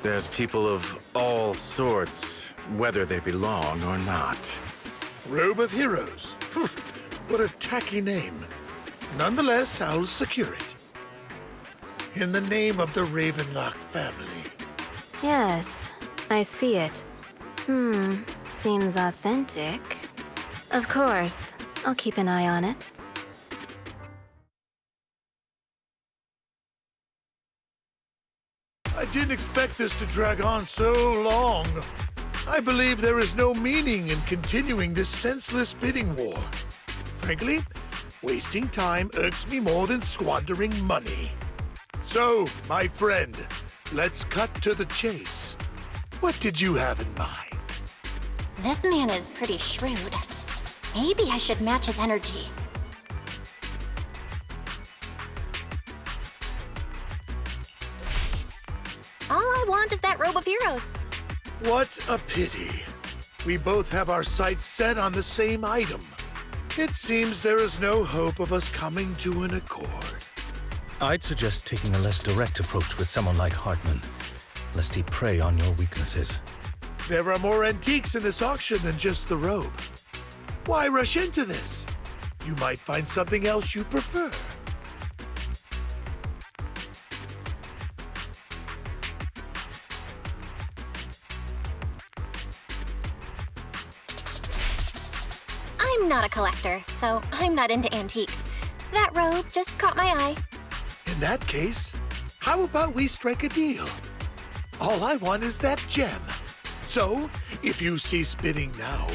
There's people of all sorts, whether they belong or not. Robe of Heroes. What a tacky name. Nonetheless, I'll secure it. In the name of the Ravenlock family. Yes, I see it. Seems authentic. Of course, I'll keep an eye on it. I didn't expect this to drag on so long. I believe there is no meaning in continuing this senseless bidding war. Frankly, wasting time irks me more than squandering money. So, my friend, let's cut to the chase. What did you have in mind? This man is pretty shrewd. Maybe I should match his energy. All I want is that Robe of Heroes. What a pity. We both have our sights set on the same item. It seems there is no hope of us coming to an accord. I'd suggest taking a less direct approach with someone like Hartman, lest he prey on your weaknesses. There are more antiques in this auction than just the robe. Why rush into this? You might find something else you prefer. I'm not a collector, so I'm not into antiques. That robe just caught my eye. In that case, how about we strike a deal? All I want is that gem. So, if you cease bidding now,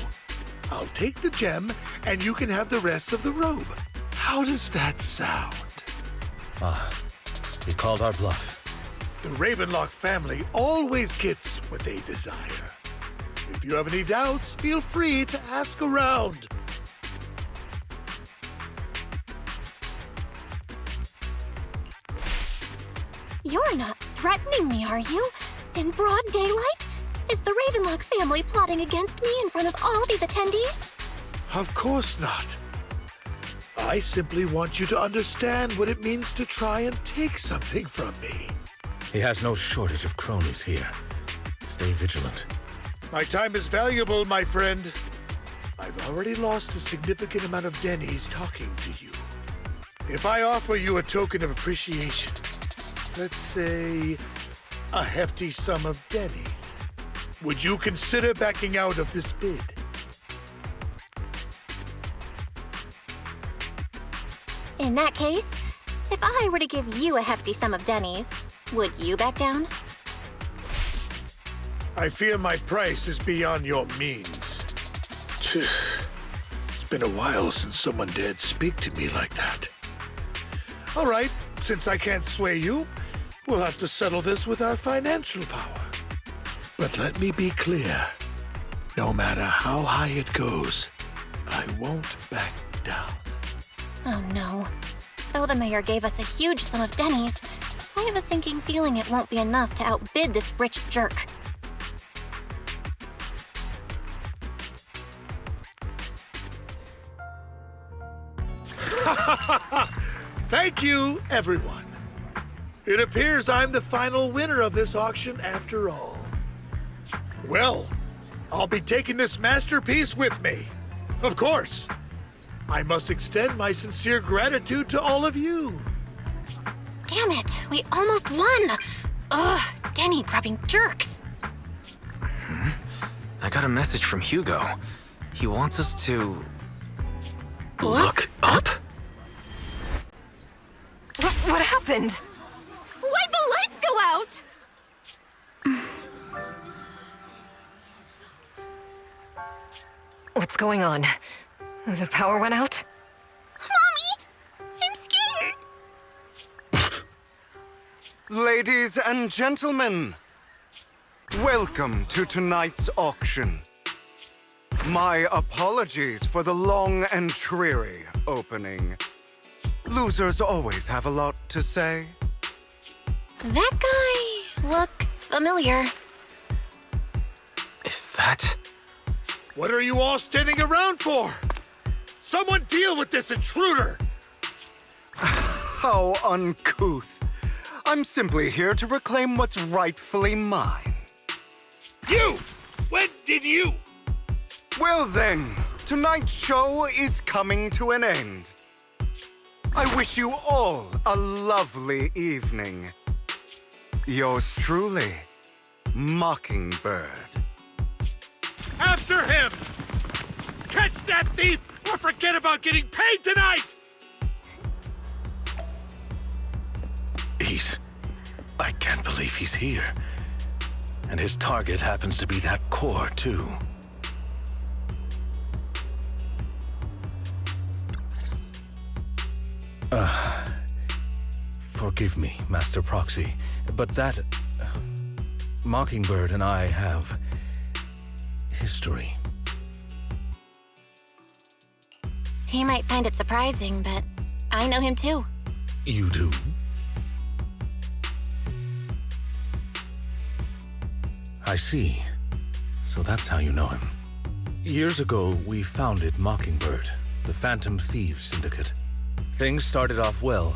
I'll take the gem and you can have the rest of the robe. How does that sound? You called our bluff. The Ravenlock family always gets what they desire. If you have any doubts, feel free to ask around. You're not threatening me, are you? In broad daylight? Is the Ravenlock family plotting against me in front of all these attendees? Of course not. I simply want you to understand what it means to try and take something from me. He has no shortage of cronies here. Stay vigilant. My time is valuable, my friend. I've already lost a significant amount of Denny's talking to you. If I offer you a token of appreciation, let's say a hefty sum of Denny's, would you consider backing out of this bid? In that case, if I were to give you a hefty sum of Denny's, would you back down? I fear my price is beyond your means. It's been a while since someone dared speak to me like that. All right, since I can't sway you, we'll have to settle this with our financial power. But let me be clear. No matter how high it goes, I won't back down. Oh no. Though the mayor gave us a huge sum of Denny's, I have a sinking feeling it won't be enough to outbid this rich jerk. Thank you, everyone. It appears I'm the final winner of this auction after all. Well, I'll be taking this masterpiece with me. Of course. I must extend my sincere gratitude to all of you. Damn it, we almost won! Ugh, Denny-grubbing jerks. I got a message from Hugo. He wants us to... Look up? What happened? Why'd the lights go out? What's going on? The power went out? Mommy! I'm scared! Ladies and gentlemen, welcome to tonight's auction. My apologies for the long and dreary opening. Losers always have a lot to say. That guy looks familiar. Is that... What are you all standing around for? Someone deal with this intruder! How uncouth. I'm simply here to reclaim what's rightfully mine. You! When did you? Well then, tonight's show is coming to an end. I wish you all a lovely evening. Yours truly, Mockingbird. After him! Catch that thief or forget about getting paid tonight! I can't believe he's here. And his target happens to be that core, too. Forgive me, Master Proxy, but that... Mockingbird and I have... history. He might find it surprising, but I know him too. You do? I see. So that's how you know him. Years ago, we founded Mockingbird, the Phantom Thieves Syndicate. Things started off well.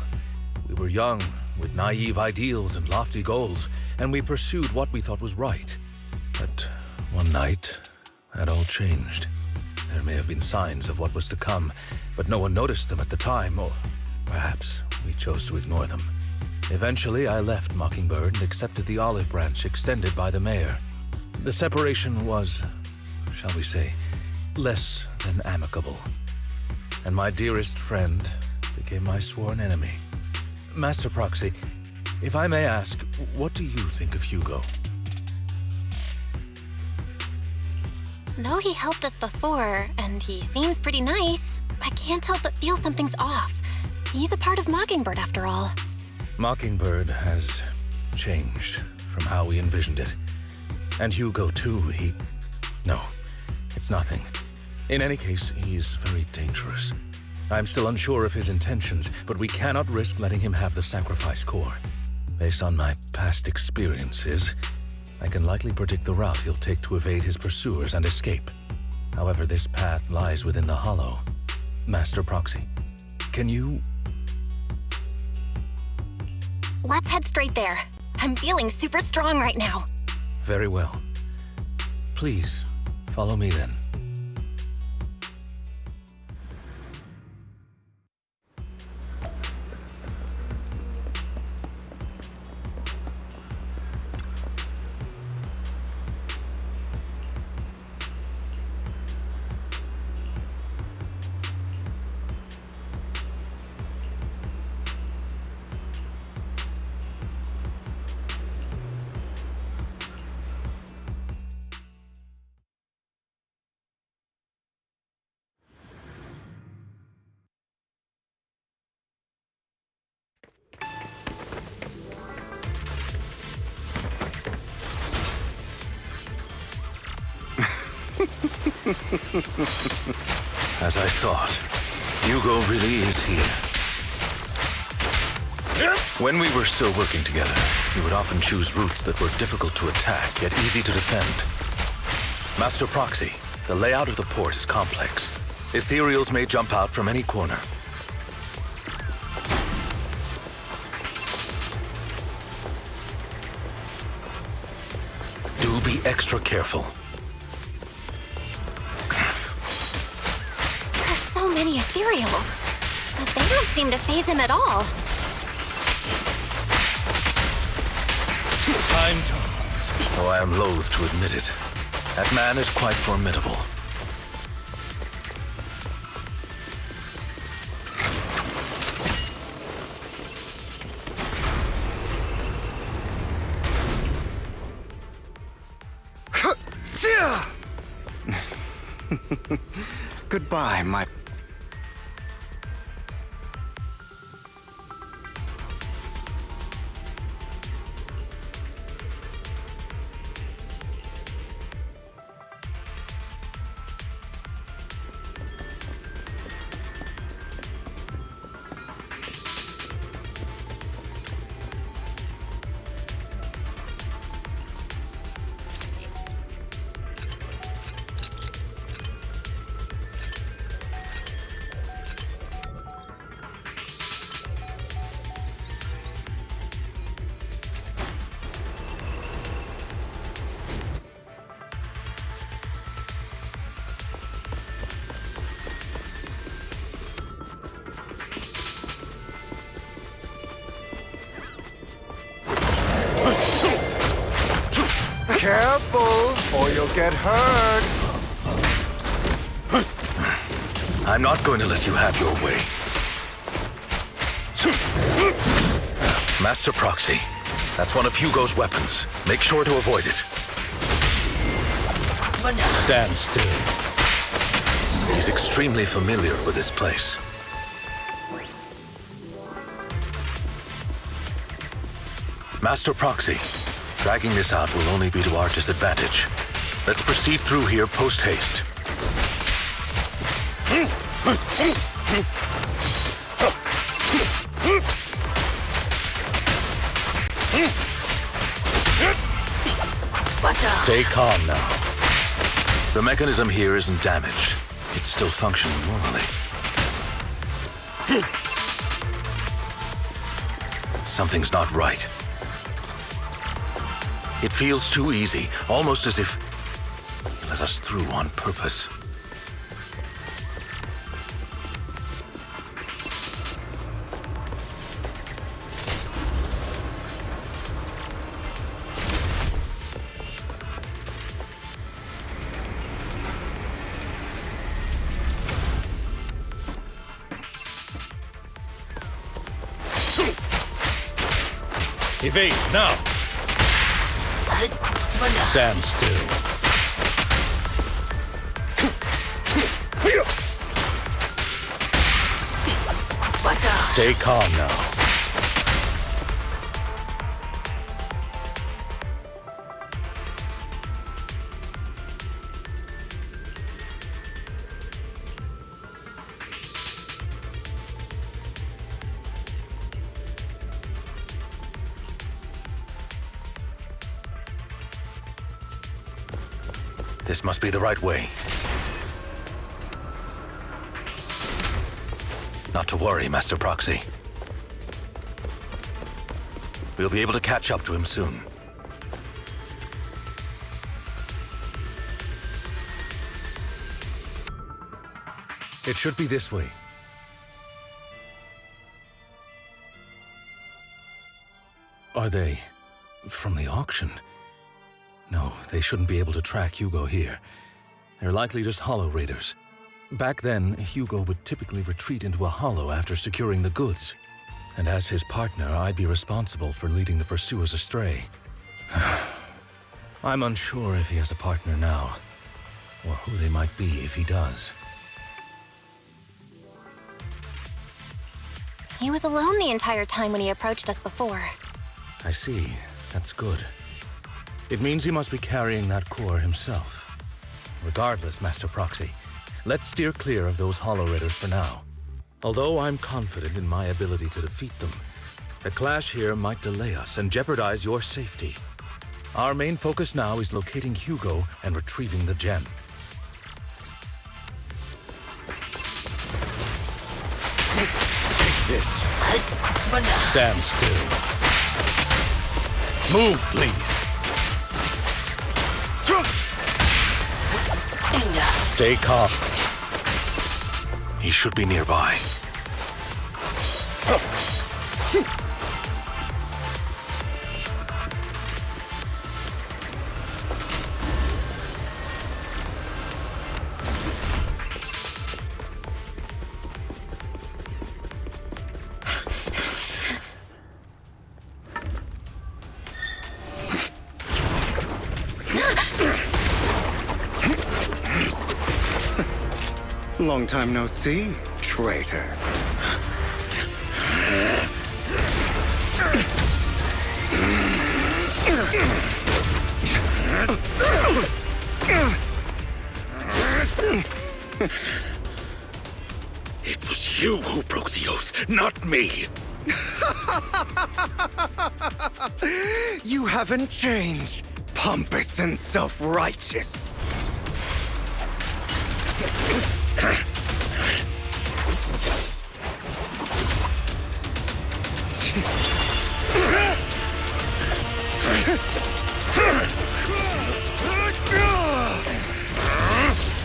We were young, with naive ideals and lofty goals, and we pursued what we thought was right. But one night, that all changed. There may have been signs of what was to come, but no one noticed them at the time, or perhaps we chose to ignore them. Eventually, I left Mockingbird and accepted the olive branch extended by the mayor. The separation was, shall we say, less than amicable. And my dearest friend became my sworn enemy. Master Proxy, if I may ask, what do you think of Hugo? Though he helped us before, and he seems pretty nice, I can't help but feel something's off. He's a part of Mockingbird, after all. Mockingbird has changed from how we envisioned it. And Hugo, too, No, it's nothing. In any case, he is very dangerous. I'm still unsure of his intentions, but we cannot risk letting him have the sacrifice core. Based on my past experiences, I can likely predict the route he'll take to evade his pursuers and escape. However, this path lies within the Hollow. Master Proxy, can you... Let's head straight there. I'm feeling super strong right now. Very well. Please, follow me then. As I thought, Hugo really is here. When we were still working together, he would often choose routes that were difficult to attack, yet easy to defend. Master Proxy, the layout of the port is complex. Ethereals may jump out from any corner. Do be extra careful. So many ethereals, but they don't seem to faze him at all. Time to... Though I am loath to admit it, that man is quite formidable. Goodbye, my... Careful, or you'll get hurt. I'm not going to let you have your way. Master Proxy, that's one of Hugo's weapons. Make sure to avoid it. Stand still. He's extremely familiar with this place. Master Proxy, dragging this out will only be to our disadvantage. Let's proceed through here post-haste. Stay calm now. The mechanism here isn't damaged. It's still functioning normally. Something's not right. It feels too easy, almost as if he let us through on purpose. Evade, now! Stand still. Stay calm now. This must be the right way. Not to worry, Master Proxy. We'll be able to catch up to him soon. It should be this way. Are they from the auction? No, they shouldn't be able to track Hugo here. They're likely just hollow raiders. Back then, Hugo would typically retreat into a hollow after securing the goods. And as his partner, I'd be responsible for leading the pursuers astray. I'm unsure if he has a partner now, or who they might be if he does. He was alone the entire time when he approached us before. I see. That's good. It means he must be carrying that core himself. Regardless, Master Proxy, let's steer clear of those hollow raiders for now. Although I'm confident in my ability to defeat them, a clash here might delay us and jeopardize your safety. Our main focus now is locating Hugo and retrieving the gem. Take this. Stand still. Move, please. Stay calm. He should be nearby. Long time no see, traitor. It was you who broke the oath, not me. You haven't changed, pompous and self-righteous.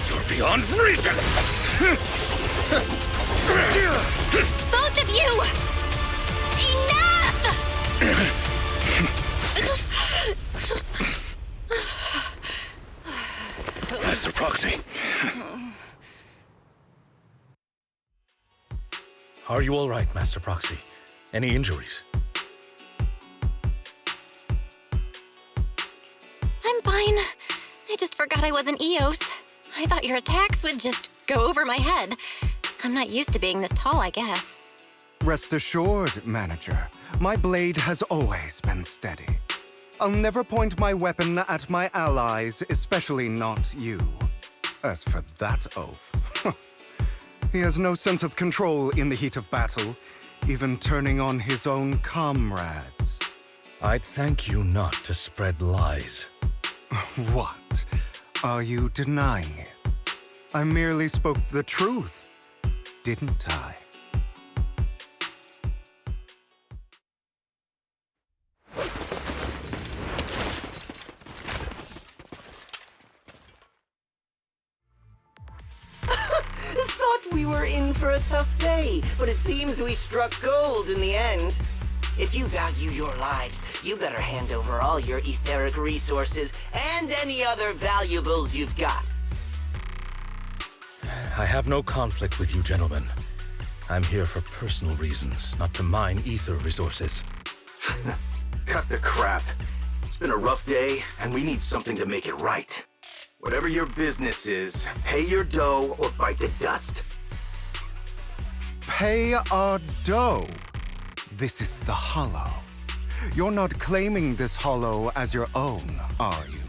You're beyond reason! Both of you! Enough! Master Proxy. Are you all right, Master Proxy? Any injuries? I'm fine. I just forgot I wasn't Eos. I thought your attacks would just go over my head. I'm not used to being this tall, I guess. Rest assured, Manager, my blade has always been steady. I'll never point my weapon at my allies, especially not you. As for that oaf, he has no sense of control in the heat of battle, even turning on his own comrades. I'd thank you not to spread lies. What? Are you denying it? I merely spoke the truth, didn't I? We were in for a tough day, but it seems we struck gold in the end. If you value your lives, you better hand over all your etheric resources and any other valuables you've got. I have no conflict with you, gentlemen. I'm here for personal reasons, not to mine ether resources. Cut the crap. It's been a rough day, and we need something to make it right. Whatever your business is, pay your dough or bite the dust. Pay our dough. This is the Hollow. You're not claiming this Hollow as your own, are you?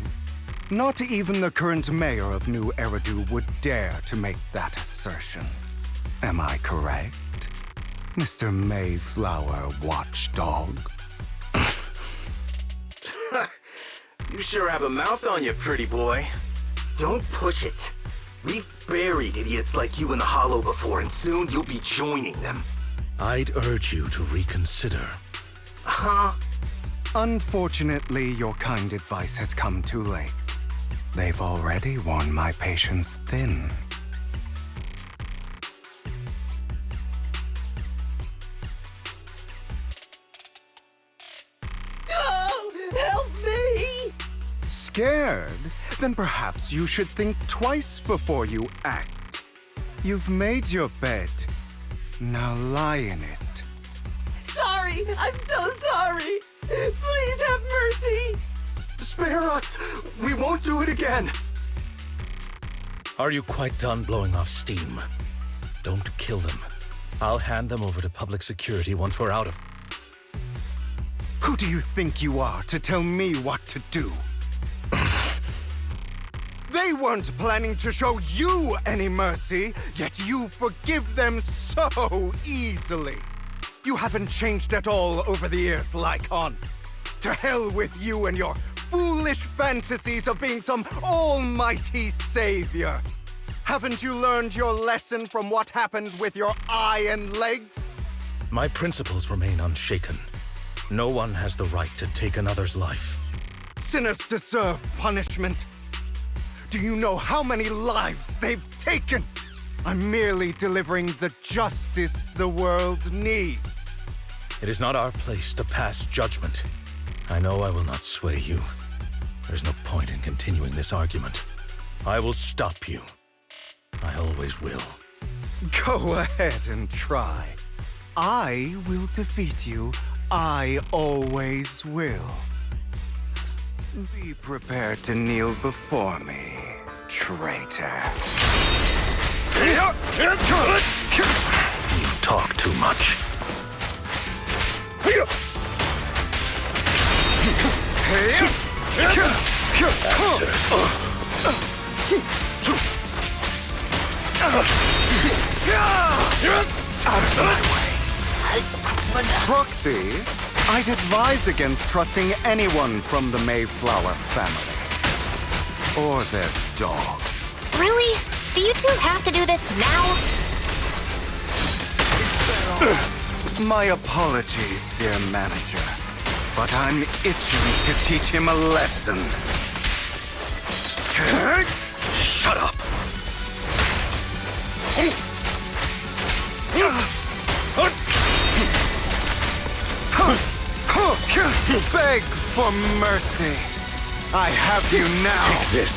Not even the current mayor of New Eridu would dare to make that assertion. Am I correct, Mr. Mayflower Watchdog? You sure have a mouth on you, pretty boy. Don't push it. We've buried idiots like you in the Hollow before, and soon you'll be joining them. I'd urge you to reconsider. Huh? Unfortunately, your kind advice has come too late. They've already worn my patience thin. Oh, help me! Scared? Then perhaps you should think twice before you act. You've made your bed. Now lie in it. Sorry, I'm so sorry. Please have mercy. Spare us! We won't do it again! Are you quite done blowing off steam? Don't kill them. I'll hand them over to public security once we're out of... Who do you think you are to tell me what to do? They weren't planning to show you any mercy, yet you forgive them so easily. You haven't changed at all over the years, Lycon. To hell with you and your foolish fantasies of being some almighty savior. Haven't you learned your lesson from what happened with your eye and legs? My principles remain unshaken. No one has the right to take another's life. Sinners deserve punishment. Do you know how many lives they've taken? I'm merely delivering the justice the world needs. It is not our place to pass judgment. I know I will not sway you. There's no point in continuing this argument. I will stop you. I always will. Go ahead and try. I will defeat you. I always will. Be prepared to kneel before me, traitor. You talk too much. Out of my way. Proxy, I'd advise against trusting anyone from the Mayflower family. Or their dog. Really? Do you two have to do this now? My apologies, dear manager. But I'm itching to teach him a lesson. Shut up! Beg for mercy. I have you now. Take this.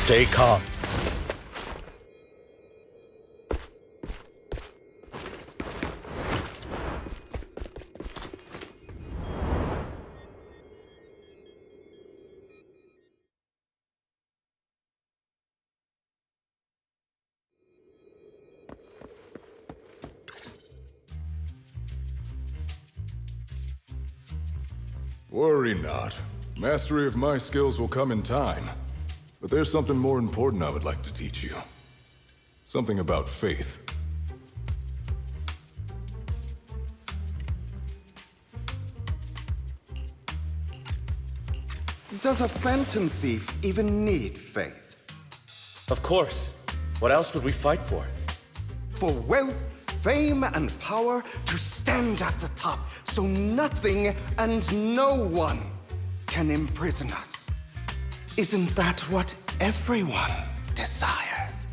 Stay calm. Worry not. Mastery of my skills will come in time. But there's something more important I would like to teach you. Something about faith. Does a phantom thief even need faith? Of course. What else would we fight for? For wealth, fame and power to stand at the top so nothing and no one can imprison us. Isn't that what everyone desires?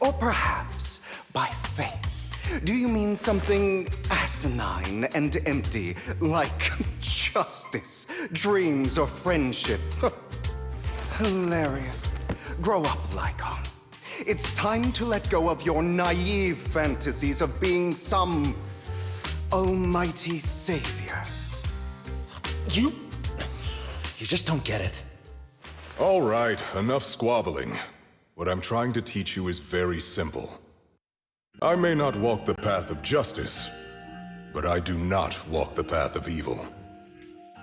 Or perhaps by faith, do you mean something asinine and empty, like justice, dreams, or friendship? Hilarious. Grow up, Lycon. It's time to let go of your naive fantasies of being some almighty savior. You just don't get it. All right, enough squabbling. What I'm trying to teach you is very simple. I may not walk the path of justice, but I do not walk the path of evil.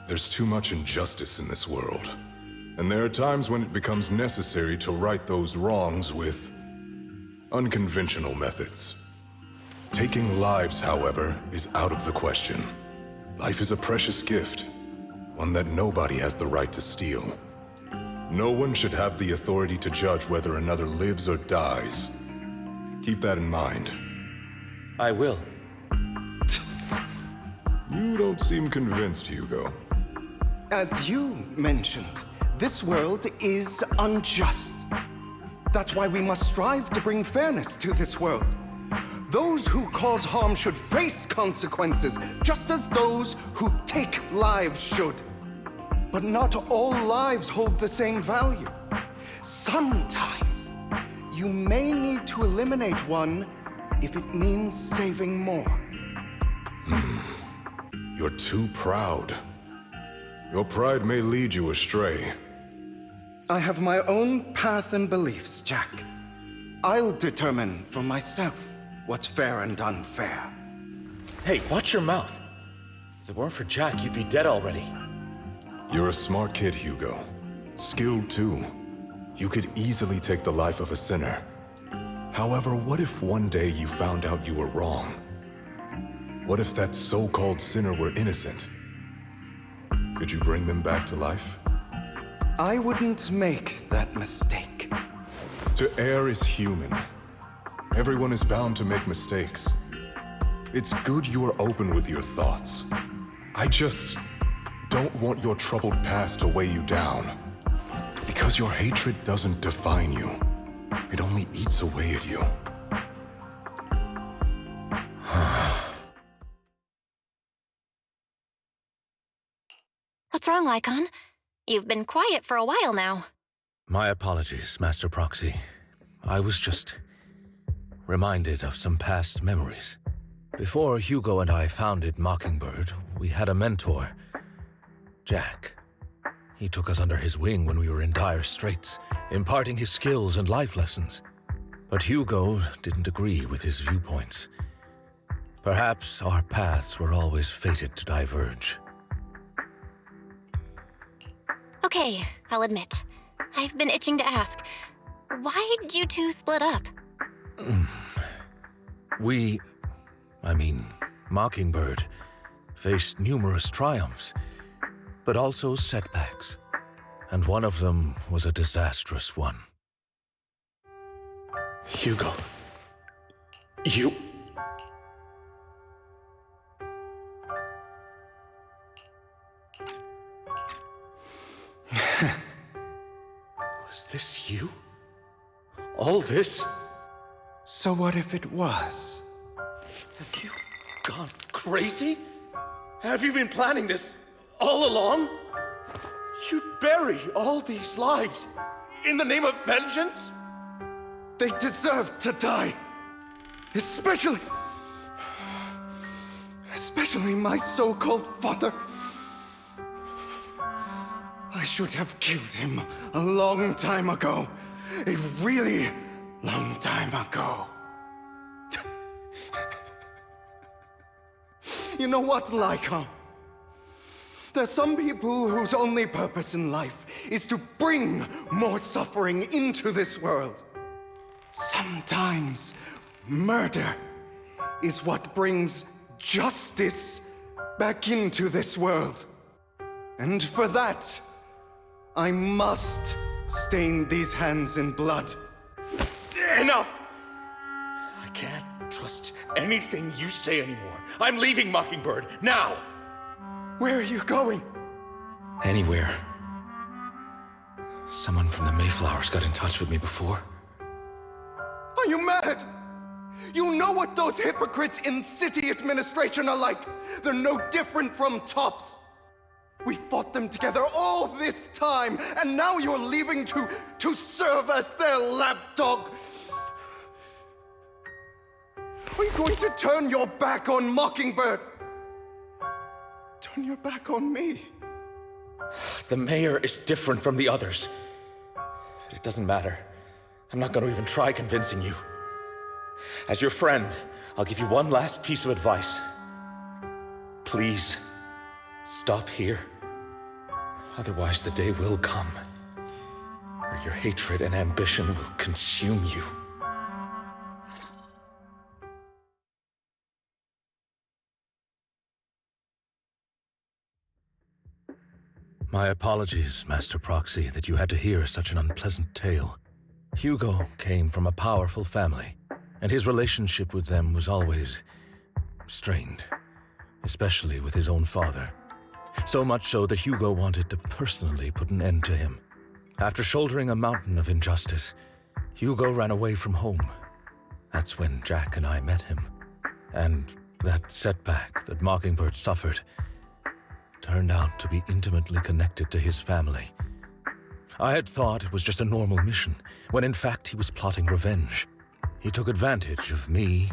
There's too much injustice in this world, and there are times when it becomes necessary to right those wrongs with unconventional methods. Taking lives, however, is out of the question. Life is a precious gift, one that nobody has the right to steal. No one should have the authority to judge whether another lives or dies. Keep that in mind. I will. You don't seem convinced, Hugo. As you mentioned, this world is unjust. That's why we must strive to bring fairness to this world. Those who cause harm should face consequences, just as those who take lives should. But not all lives hold the same value. Sometimes, you may need to eliminate one if it means saving more. You're too proud. Your pride may lead you astray. I have my own path and beliefs, Jack. I'll determine for myself what's fair and unfair. Hey, watch your mouth. If it weren't for Jack, you'd be dead already. You're a smart kid, Hugo. Skilled too. You could easily take the life of a sinner. However, what if one day you found out you were wrong? What if that so-called sinner were innocent? Could you bring them back to life? I wouldn't make that mistake. To err is human. Everyone is bound to make mistakes. It's good you are open with your thoughts. I just don't want your troubled past to weigh you down. Because your hatred doesn't define you. It only eats away at you. What's wrong, Lycon? You've been quiet for a while now. My apologies, Master Proxy. I was just reminded of some past memories. Before Hugo and I founded Mockingbird, we had a mentor, Jack. He took us under his wing when we were in dire straits, imparting his skills and life lessons. But Hugo didn't agree with his viewpoints. Perhaps our paths were always fated to diverge. Okay, I'll admit. I've been itching to ask, why'd you two split up? Mockingbird, faced numerous triumphs, but also setbacks. And one of them was a disastrous one. Hugo. You... Was this you? All this? So what if it was? Have you gone crazy? Have you been planning this all along? You'd bury all these lives in the name of vengeance? They deserve to die. Especially my so-called father. I should have killed him a long time ago. A really long time ago. You know what, Lycon? There's some people whose only purpose in life is to bring more suffering into this world. Sometimes murder is what brings justice back into this world. And for that, I must stain these hands in blood. Enough! I can't trust trust anything you say anymore. I'm leaving Mockingbird, now! Where are you going? Anywhere. Someone from the Mayflowers got in touch with me before. Are you mad? You know what those hypocrites in city administration are like. They're no different from tops. We fought them together all this time, and now you're leaving to serve as their lapdog. Are you going to turn your back on Mockingbird? Turn your back on me? The mayor is different from the others. But it doesn't matter. I'm not going to even try convincing you. As your friend, I'll give you one last piece of advice. Please, stop here. Otherwise, the day will come where your hatred and ambition will consume you. My apologies, Master Proxy, that you had to hear such an unpleasant tale. Hugo came from a powerful family, and his relationship with them was always strained, especially with his own father. So much so that Hugo wanted to personally put an end to him. After shouldering a mountain of injustice, Hugo ran away from home. That's when Jack and I met him. And that setback that Mockingbird suffered turned out to be intimately connected to his family. I had thought it was just a normal mission, when in fact he was plotting revenge. He took advantage of me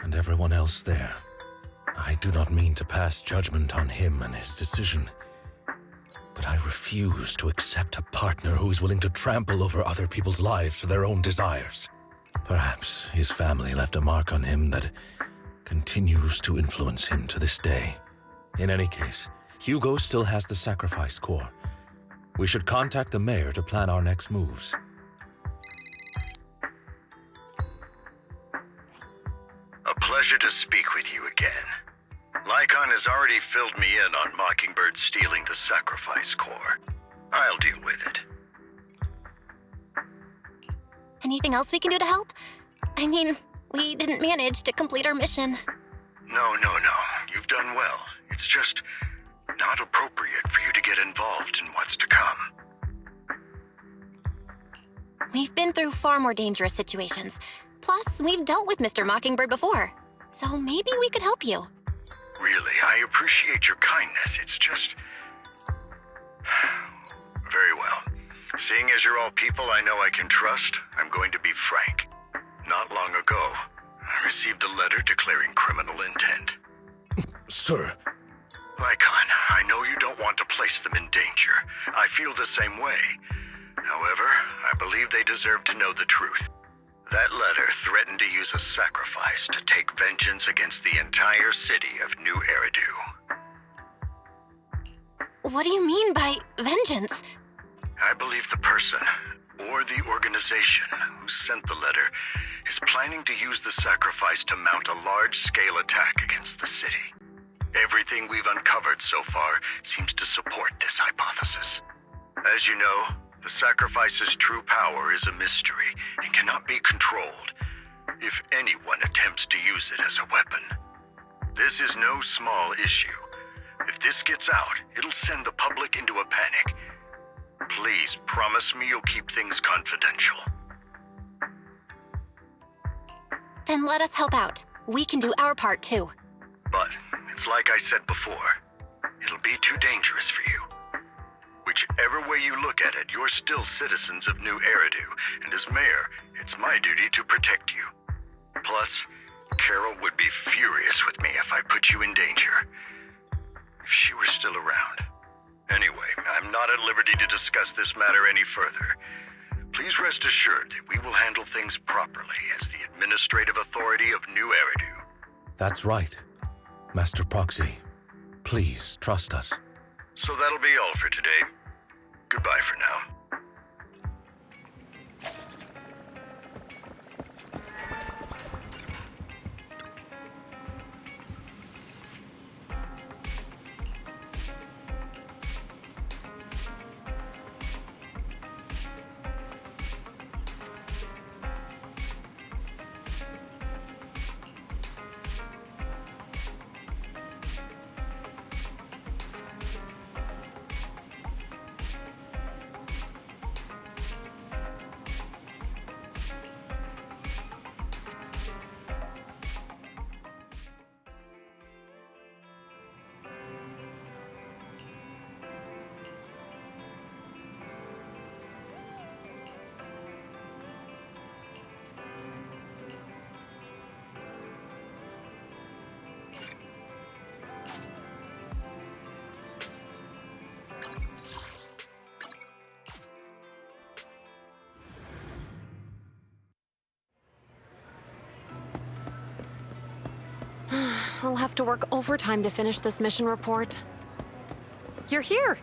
and everyone else there. I do not mean to pass judgment on him and his decision, but I refuse to accept a partner who is willing to trample over other people's lives for their own desires. Perhaps his family left a mark on him that continues to influence him to this day. In any case, Hugo still has the sacrifice core. We should contact the mayor to plan our next moves. A pleasure to speak with you again. Lycon has already filled me in on Mockingbird stealing the sacrifice core. I'll deal with it. Anything else we can do to help? I mean, we didn't manage to complete our mission. No. You've done well. It's just not appropriate for you to get involved in what's to come. We've been through far more dangerous situations. Plus, we've dealt with Mr. Mockingbird before. So maybe we could help you. Really, I appreciate your kindness. It's just... Very well. Seeing as you're all people I know I can trust, I'm going to be frank. Not long ago, I received a letter declaring criminal intent. Sir. Lycon, I know you don't want to place them in danger. I feel the same way. However, I believe they deserve to know the truth. That letter threatened to use a sacrifice to take vengeance against the entire city of New Eridu. What do you mean by vengeance? I believe the person, or the organization, who sent the letter is planning to use the sacrifice to mount a large-scale attack against the city. Everything we've uncovered so far seems to support this hypothesis. As you know, the sacrifice's true power is a mystery and cannot be controlled if anyone attempts to use it as a weapon. This is no small issue. If this gets out, it'll send the public into a panic. Please promise me you'll keep things confidential. Then let us help out. We can do our part too. But it's like I said before, it'll be too dangerous for you. Whichever way you look at it, you're still citizens of New Eridu, and as mayor, it's my duty to protect you. Plus, Carol would be furious with me if I put you in danger. If she were still around. Anyway, I'm not at liberty to discuss this matter any further. Please rest assured that we will handle things properly as the administrative authority of New Eridu. That's right. Master Proxy, please trust us. So that'll be all for today. Goodbye for now. I'll have to work overtime to finish this mission report. You're here!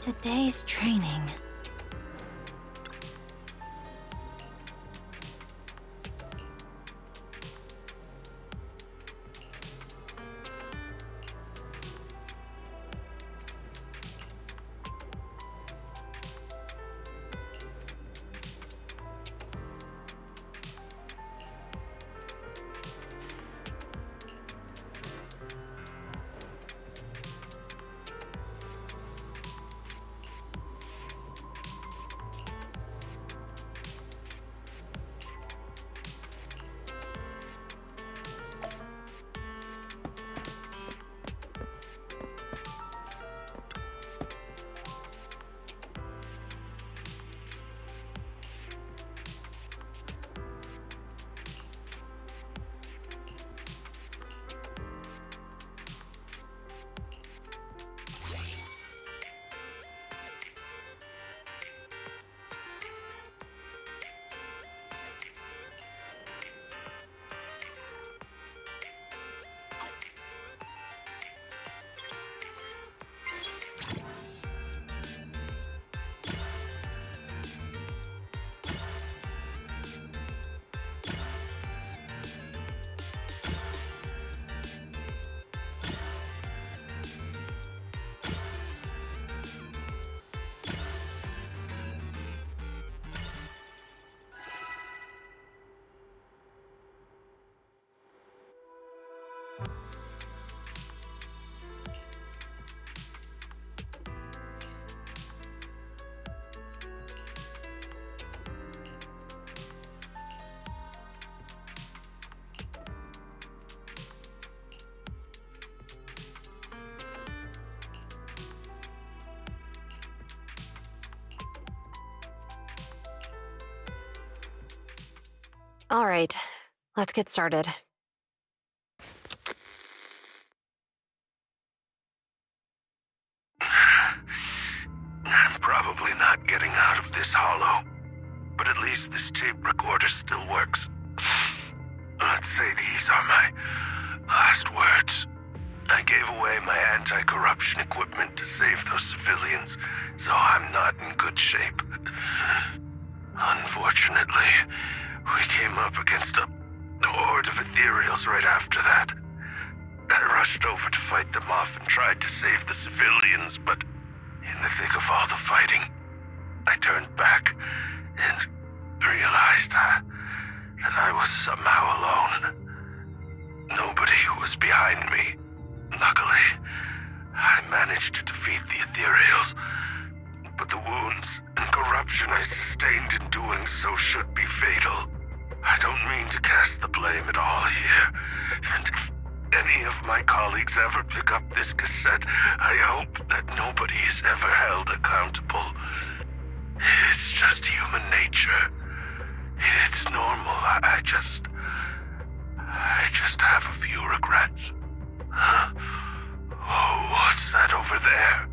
Today's training. All right, let's get started. I'm probably not getting out of this hollow, but at least this tape recorder still works. Let's say these are my last words. I gave away my anti-corruption equipment to save those civilians, so I'm not in good shape. Unfortunately, we came up against a horde of ethereals right after that. I rushed over to fight them off and tried to save the civilians, but in the thick of all the fighting, I turned back and realized that I was somehow alone. Nobody was behind me. Luckily, I managed to defeat the ethereals, but the wounds and corruption I sustained in doing so should be fatal. I don't mean to cast the blame at all here, and if any of my colleagues ever pick up this cassette, I hope that nobody is ever held accountable. It's just human nature. It's normal. I just have a few regrets. Oh, what's that over there?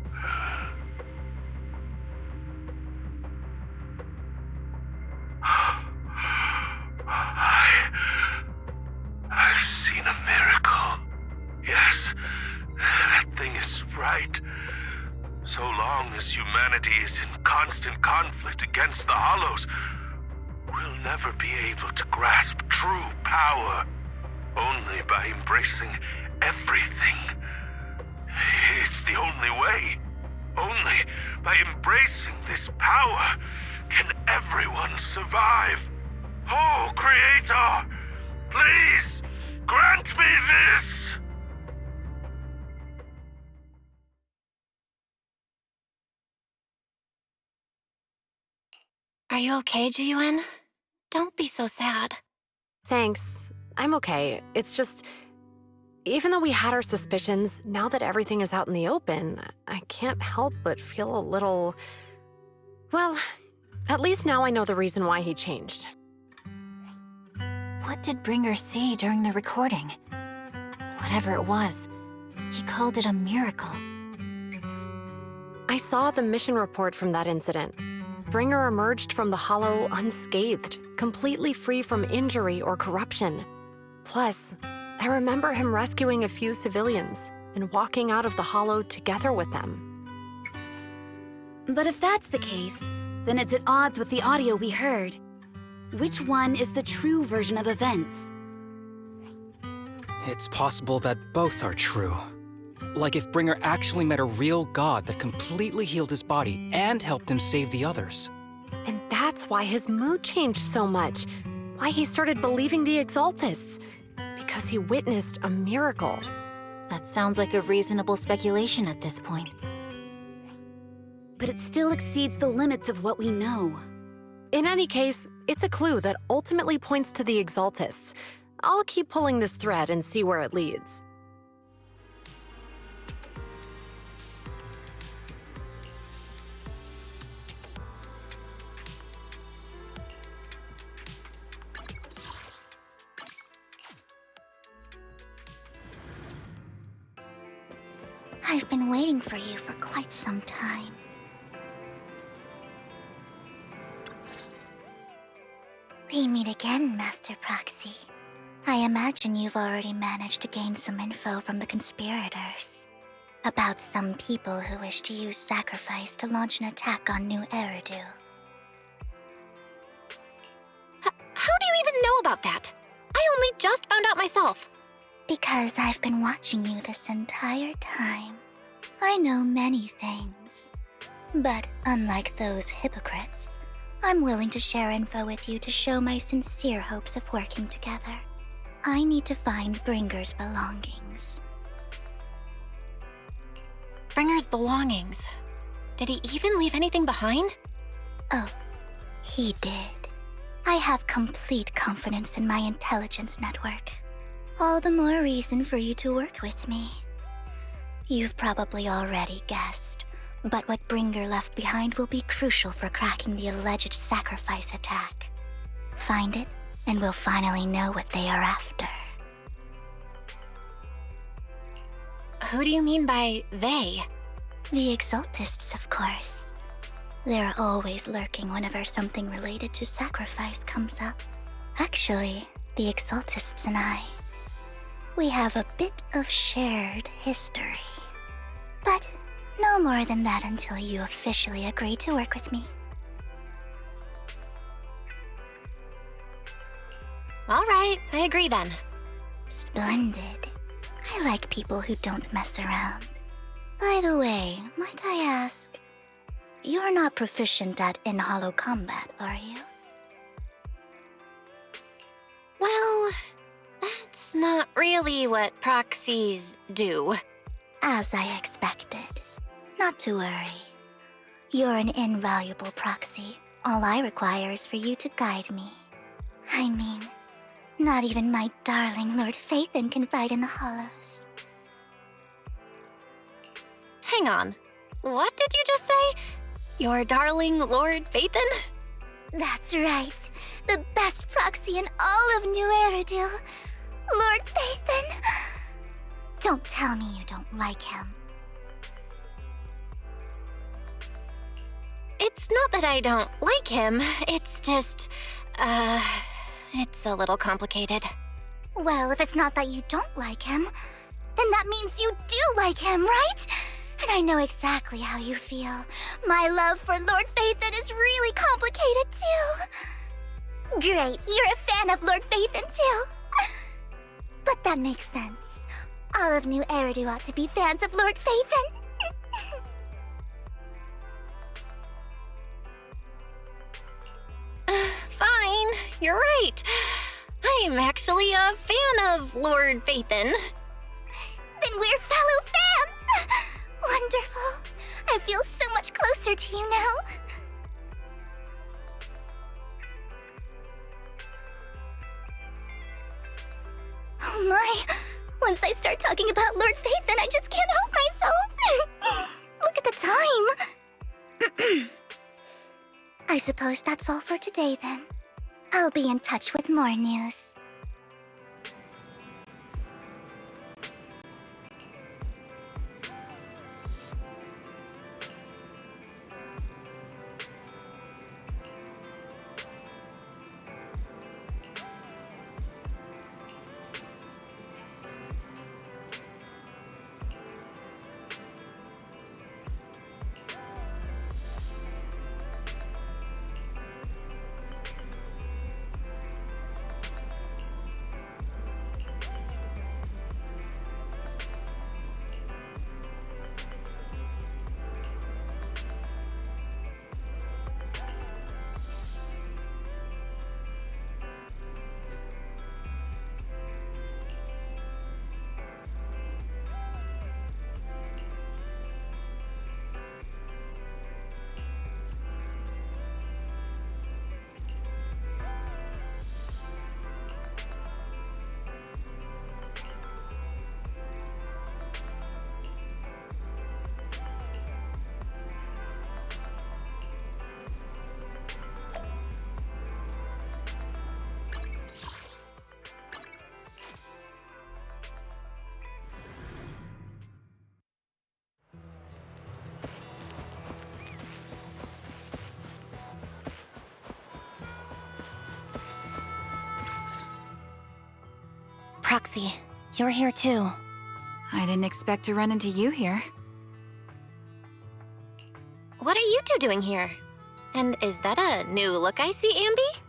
I've seen a miracle. Yes, that thing is right. So long as humanity is in constant conflict against the Hollows, we'll never be able to grasp true power. Only by embracing everything. It's the only way. Only by embracing this power can everyone survive. Oh, Creator, please grant me this! Are you okay, Jiyuan? Don't be so sad. Thanks. I'm okay. It's just, even though we had our suspicions, now that everything is out in the open, I can't help but feel a little... Well, at least now I know the reason why he changed. What did Bringer see during the recording? Whatever it was, he called it a miracle. I saw the mission report from that incident. Bringer emerged from the Hollow unscathed, completely free from injury or corruption. Plus, I remember him rescuing a few civilians and walking out of the Hollow together with them. But if that's the case, then it's at odds with the audio we heard. Which one is the true version of events? It's possible that both are true. Like if Bringer actually met a real god that completely healed his body and helped him save the others. And that's why his mood changed so much. Why he started believing the Exaltists. Because he witnessed a miracle. That sounds like a reasonable speculation at this point. But it still exceeds the limits of what we know. In any case, it's a clue that ultimately points to the Exaltists. I'll keep pulling this thread and see where it leads. I've been waiting for you for quite some time. We meet again, Master Proxy. I imagine you've already managed to gain some info from the conspirators. About some people who wish to use sacrifice to launch an attack on New Eridu. How do you even know about that? I only just found out myself. Because I've been watching you this entire time. I know many things. But unlike those hypocrites, I'm willing to share info with you to show my sincere hopes of working together. I need to find Bringer's belongings. Bringer's belongings? Did he even leave anything behind? Oh, he did. I have complete confidence in my intelligence network. All the more reason for you to work with me. You've probably already guessed, but what Bringer left behind will be crucial for cracking the alleged sacrifice attack. Find it, and we'll finally know what they are after. Who do you mean by they? The Exaltists, of course. They're always lurking whenever something related to sacrifice comes up. Actually, the Exaltists and I, we have a bit of shared history. But no more than that until you officially agree to work with me. All right, I agree then. Splendid. I like people who don't mess around. By the way, might I ask, you're not proficient at in-hollow combat, are you? Well, that's not really what proxies do. As I expected. Not to worry. You're an invaluable proxy. All I require is for you to guide me. I mean, not even my darling Lord Phaethon can fight in the hollows. Hang on. What did you just say? Your darling Lord Phaethon? That's right. The best proxy in all of New Eridu. Lord Phaethon. Don't tell me you don't like him. It's not that I don't like him. It's just, it's a little complicated. Well, if it's not that you don't like him, then that means you do like him, right? And I know exactly how you feel. My love for Lord Phaethon is really complicated, too. Great, you're a fan of Lord Phaethon, too. But that makes sense. All of New Eridu ought to be fans of Lord Phaethon. Fine, you're right. I'm actually a fan of Lord Phaethon. Then we're fellow fans! Wonderful. I feel so much closer to you now. Oh my! Once I start talking about Lord Phaethon, I just can't help myself! Look at the time! I suppose that's all for today then. I'll be in touch with more news. Proxy, you're here too. I didn't expect to run into you here. What are you two doing here? And is that a new look I see, Ambi?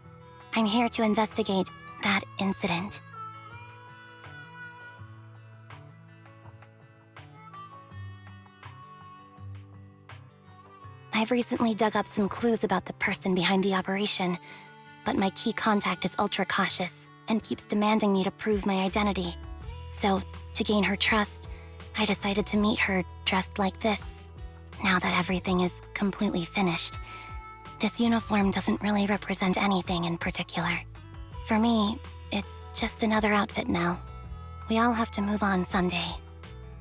I'm here to investigate that incident. I've recently dug up some clues about the person behind the operation, but my key contact is ultra cautious and keeps demanding me to prove my identity. So, to gain her trust, I decided to meet her dressed like this. Now that everything is completely finished, this uniform doesn't really represent anything in particular. For me, it's just another outfit now. We all have to move on someday.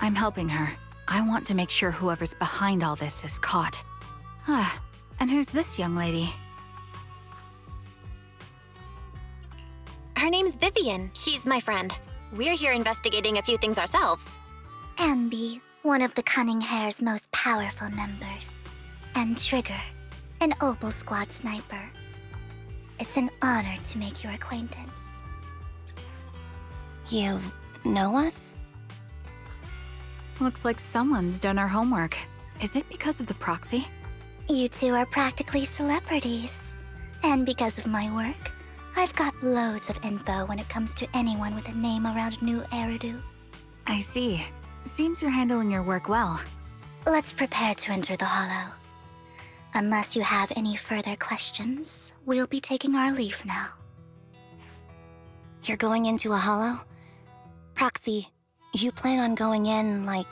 I'm helping her. I want to make sure whoever's behind all this is caught. And who's this young lady? Her name's Vivian. She's my friend. We're here investigating a few things ourselves. Ambi, one of the Cunning Hair's most powerful members. And Trigger, an Opal Squad sniper. It's an honor to make your acquaintance. You know us? Looks like someone's done our homework. Is it because of the proxy? You two are practically celebrities. And because of my work, I've got loads of info when it comes to anyone with a name around New Eridu. I see. Seems you're handling your work well. Let's prepare to enter the Hollow. Unless you have any further questions, we'll be taking our leave now. You're going into a hollow? Proxy, you plan on going in like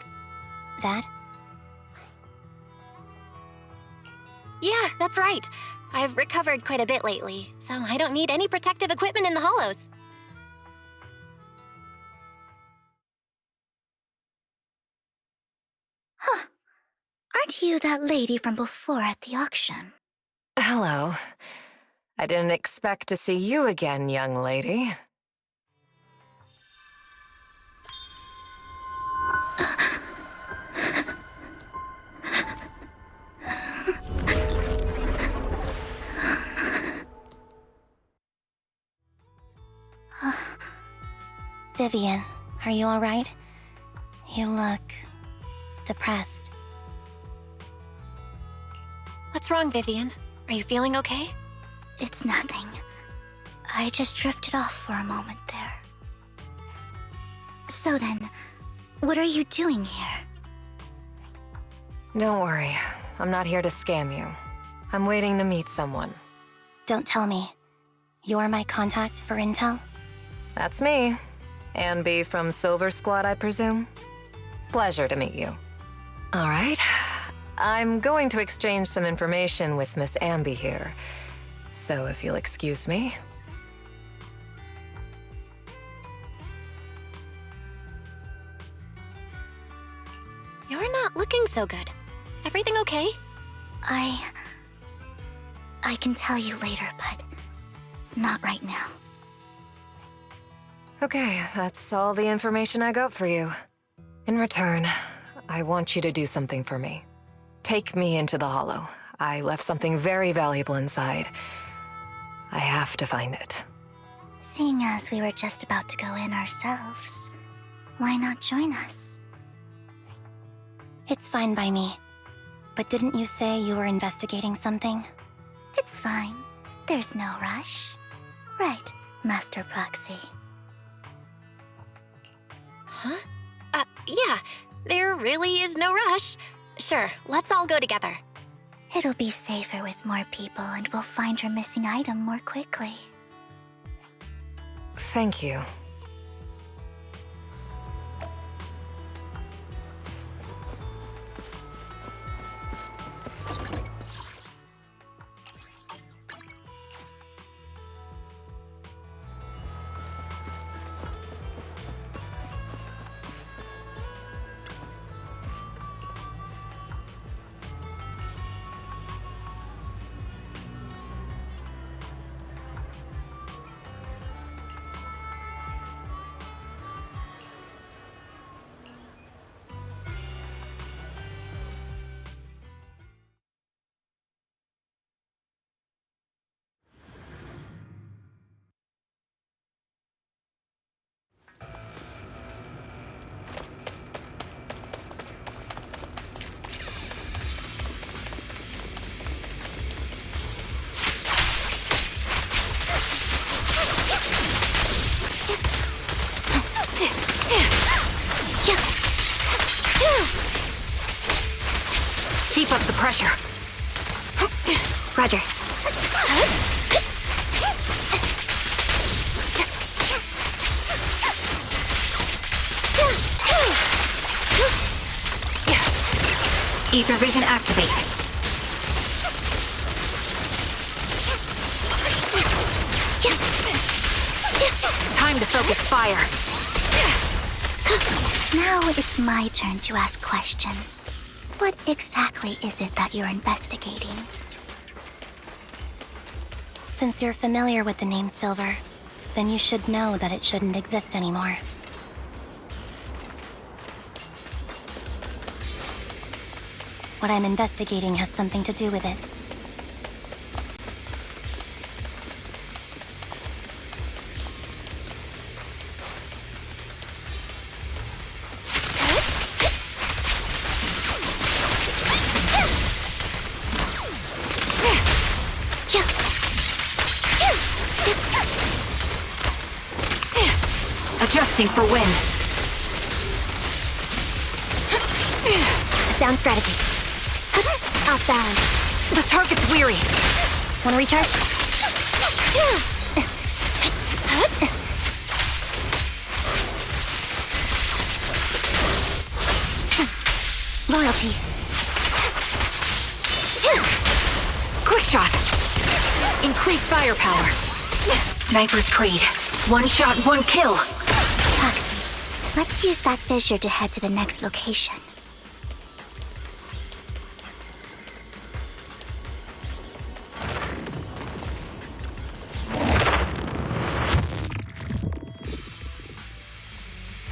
that? Yeah, that's right. I've recovered quite a bit lately, so I don't need any protective equipment in the hollows. Huh. Aren't you that lady from before at the auction? Hello. I didn't expect to see you again, young lady. Vivian, are you alright? You look depressed. What's wrong, Vivian? Are you feeling okay? It's nothing. I just drifted off for a moment there. So then, what are you doing here? Don't worry. I'm not here to scam you. I'm waiting to meet someone. Don't tell me. You're my contact for intel? That's me. Ambi from Silver Squad, I presume? Pleasure to meet you. All right. I'm going to exchange some information with Miss Ambi here. So if you'll excuse me. You're not looking so good. Everything okay? I can tell you later, but not right now. Okay, that's all the information I got for you. In return, I want you to do something for me. Take me into the Hollow. I left something very valuable inside. I have to find it. Seeing as we were just about to go in ourselves, why not join us? It's fine by me. But didn't you say you were investigating something? It's fine. There's no rush. Right, Master Proxy. Huh? Yeah. There really is no rush. Sure, let's all go together. It'll be safer with more people, and we'll find your missing item more quickly. Thank you. Keep up the pressure. Roger. Ether vision activate. Time to focus fire. Now it's my turn to ask questions. What exactly is it that you're investigating? Since you're familiar with the name Silver, then you should know that it shouldn't exist anymore. What I'm investigating has something to do with it. Adjusting for wind. Sound strategy. Off balance. The target's weary. Wanna recharge? Loyalty. Quick shot. Increase firepower. Sniper's Creed. One shot, one kill. Foxy, let's use that fissure to head to the next location.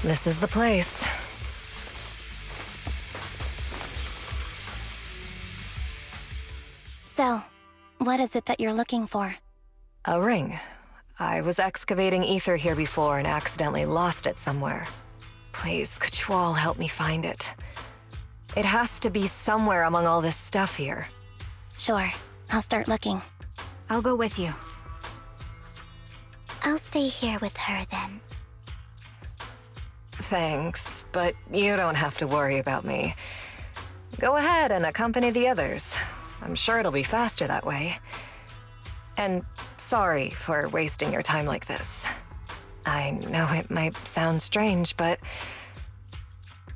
This is the place. So, what is it that you're looking for? A ring. I was excavating ether here before and accidentally lost it somewhere. Please, could you all help me find it? It has to be somewhere among all this stuff here. Sure, I'll start looking. I'll go with you. I'll stay here with her then. Thanks, but you don't have to worry about me. Go ahead and accompany the others. I'm sure it'll be faster that way. And sorry for wasting your time like this. I know it might sound strange, but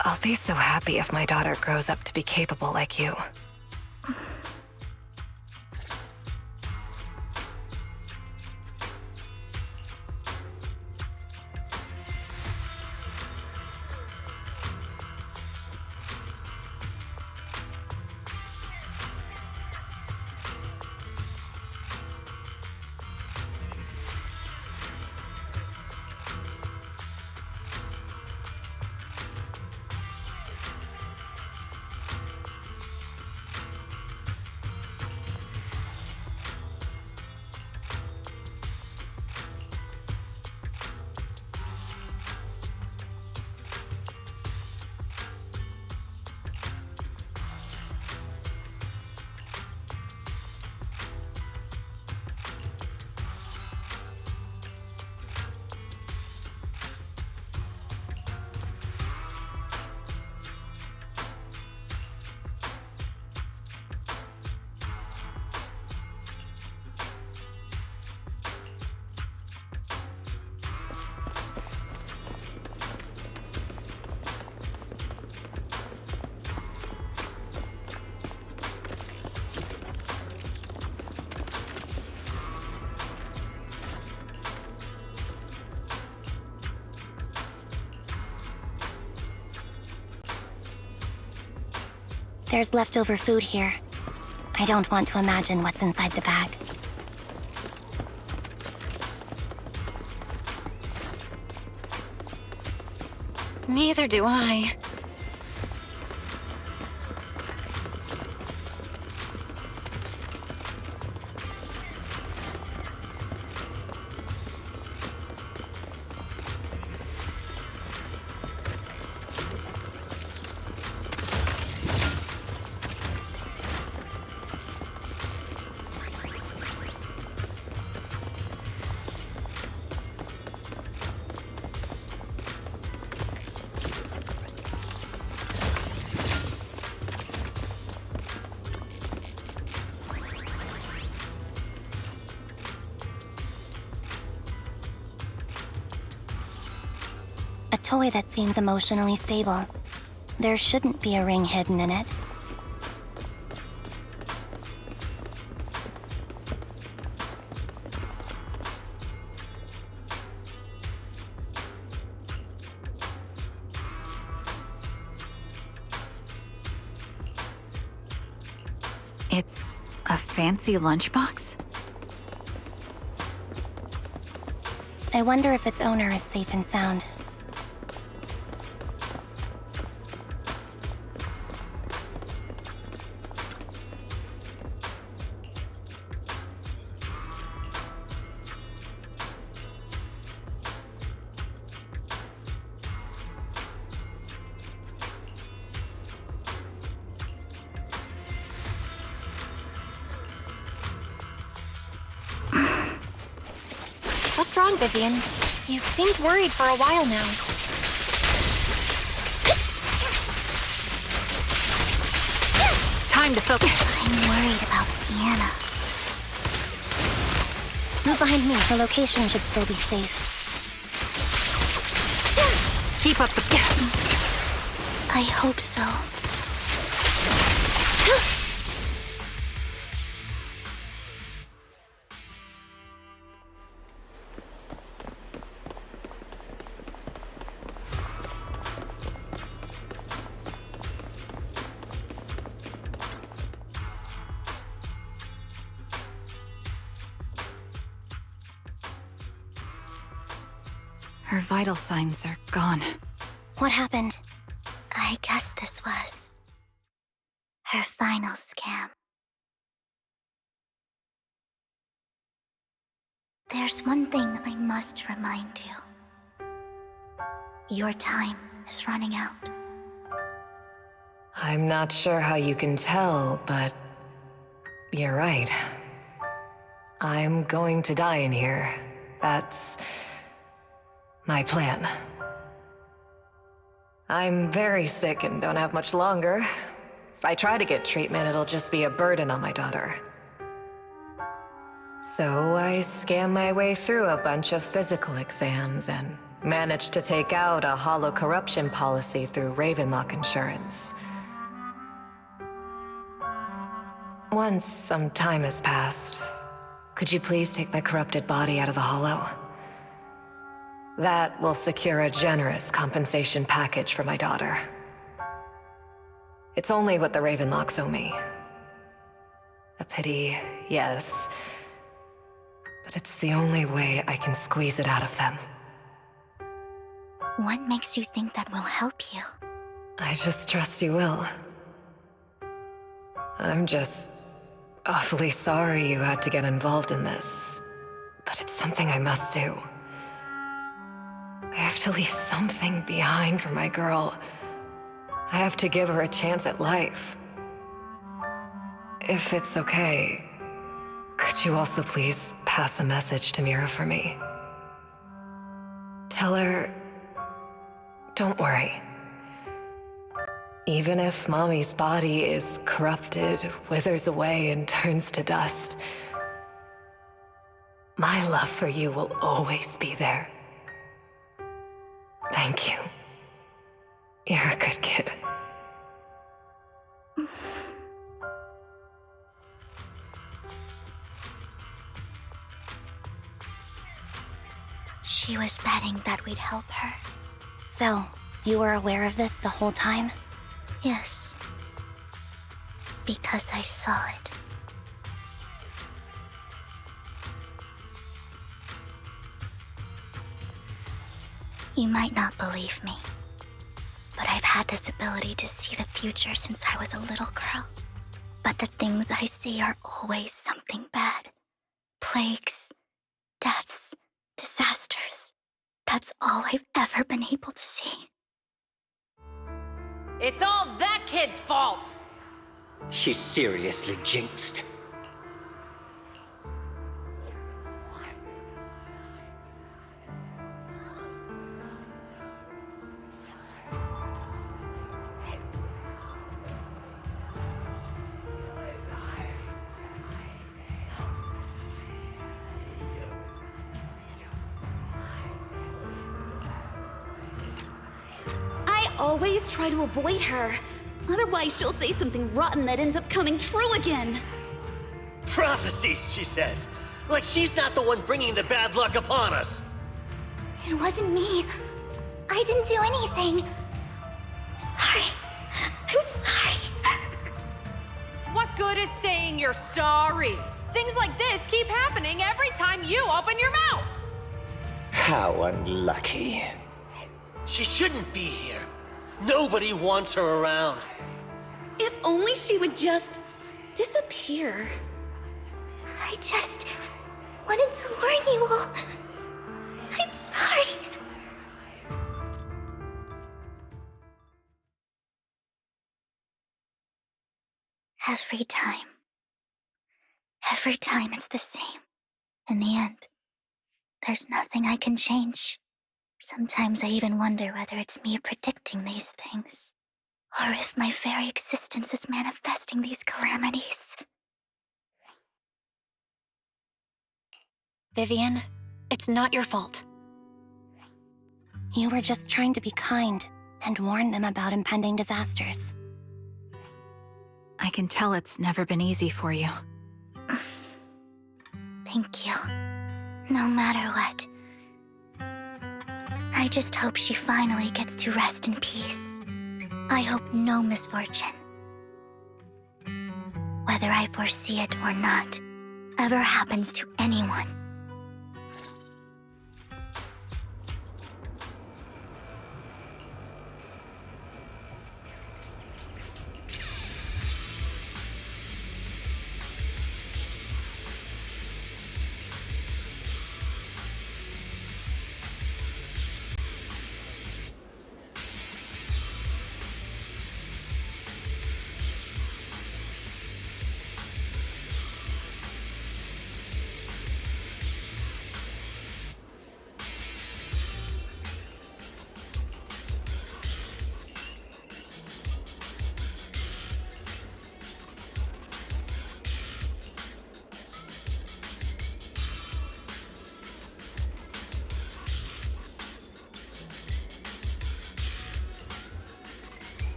I'll be so happy if my daughter grows up to be capable like you. There's leftover food here. I don't want to imagine what's inside the bag. Neither do I. A toy that seems emotionally stable. There shouldn't be a ring hidden in it. It's a fancy lunchbox? I wonder if its owner is safe and sound. What's wrong, Vivian? You've seemed worried for a while now. Time to focus. I'm worried about Sienna. Move behind me. The location should still be safe. Keep up the... I hope so. Her vital signs are gone. What happened? I guess this was her final scam. There's one thing I must remind you. Your time is running out. I'm not sure how you can tell, but you're right. I'm going to die in here. That's my plan. I'm very sick and don't have much longer. If I try to get treatment, it'll just be a burden on my daughter. So I scam my way through a bunch of physical exams and managed to take out a hollow corruption policy through Ravenlock Insurance. Once some time has passed, could you please take my corrupted body out of the hollow? That will secure a generous compensation package for my daughter. It's only what the Ravenlocks owe me. A pity, yes. But it's the only way I can squeeze it out of them. What makes you think that will help you? I just trust you will. I'm just awfully sorry you had to get involved in this. But it's something I must do. I have to leave something behind for my girl. I have to give her a chance at life. If it's okay, could you also please pass a message to Mira for me? Tell her, don't worry. Even if Mommy's body is corrupted, withers away, and turns to dust, my love for you will always be there. Thank you. You're a good kid. She was betting that we'd help her. So, you were aware of this the whole time? Yes. Because I saw it. You might not believe me, but I've had this ability to see the future since I was a little girl. But the things I see are always something bad. Plagues, deaths, disasters. That's all I've ever been able to see. It's all that kid's fault! She's seriously jinxed. Always try to avoid her. Otherwise, she'll say something rotten that ends up coming true again. Prophecies, she says. Like she's not the one bringing the bad luck upon us. It wasn't me. I didn't do anything. Sorry. I'm sorry. What good is saying you're sorry? Things like this keep happening every time you open your mouth. How unlucky. She shouldn't be here. Nobody wants her around. If only she would just disappear. I just wanted to warn you all. I'm sorry. Every time it's the same. In the end, there's nothing I can change. Sometimes I even wonder whether it's me predicting these things, or if my very existence is manifesting these calamities. Vivian, it's not your fault. You were just trying to be kind and warn them about impending disasters. I can tell it's never been easy for you. Thank you. No matter what. I just hope she finally gets to rest in peace. I hope no misfortune, whether I foresee it or not, ever happens to anyone.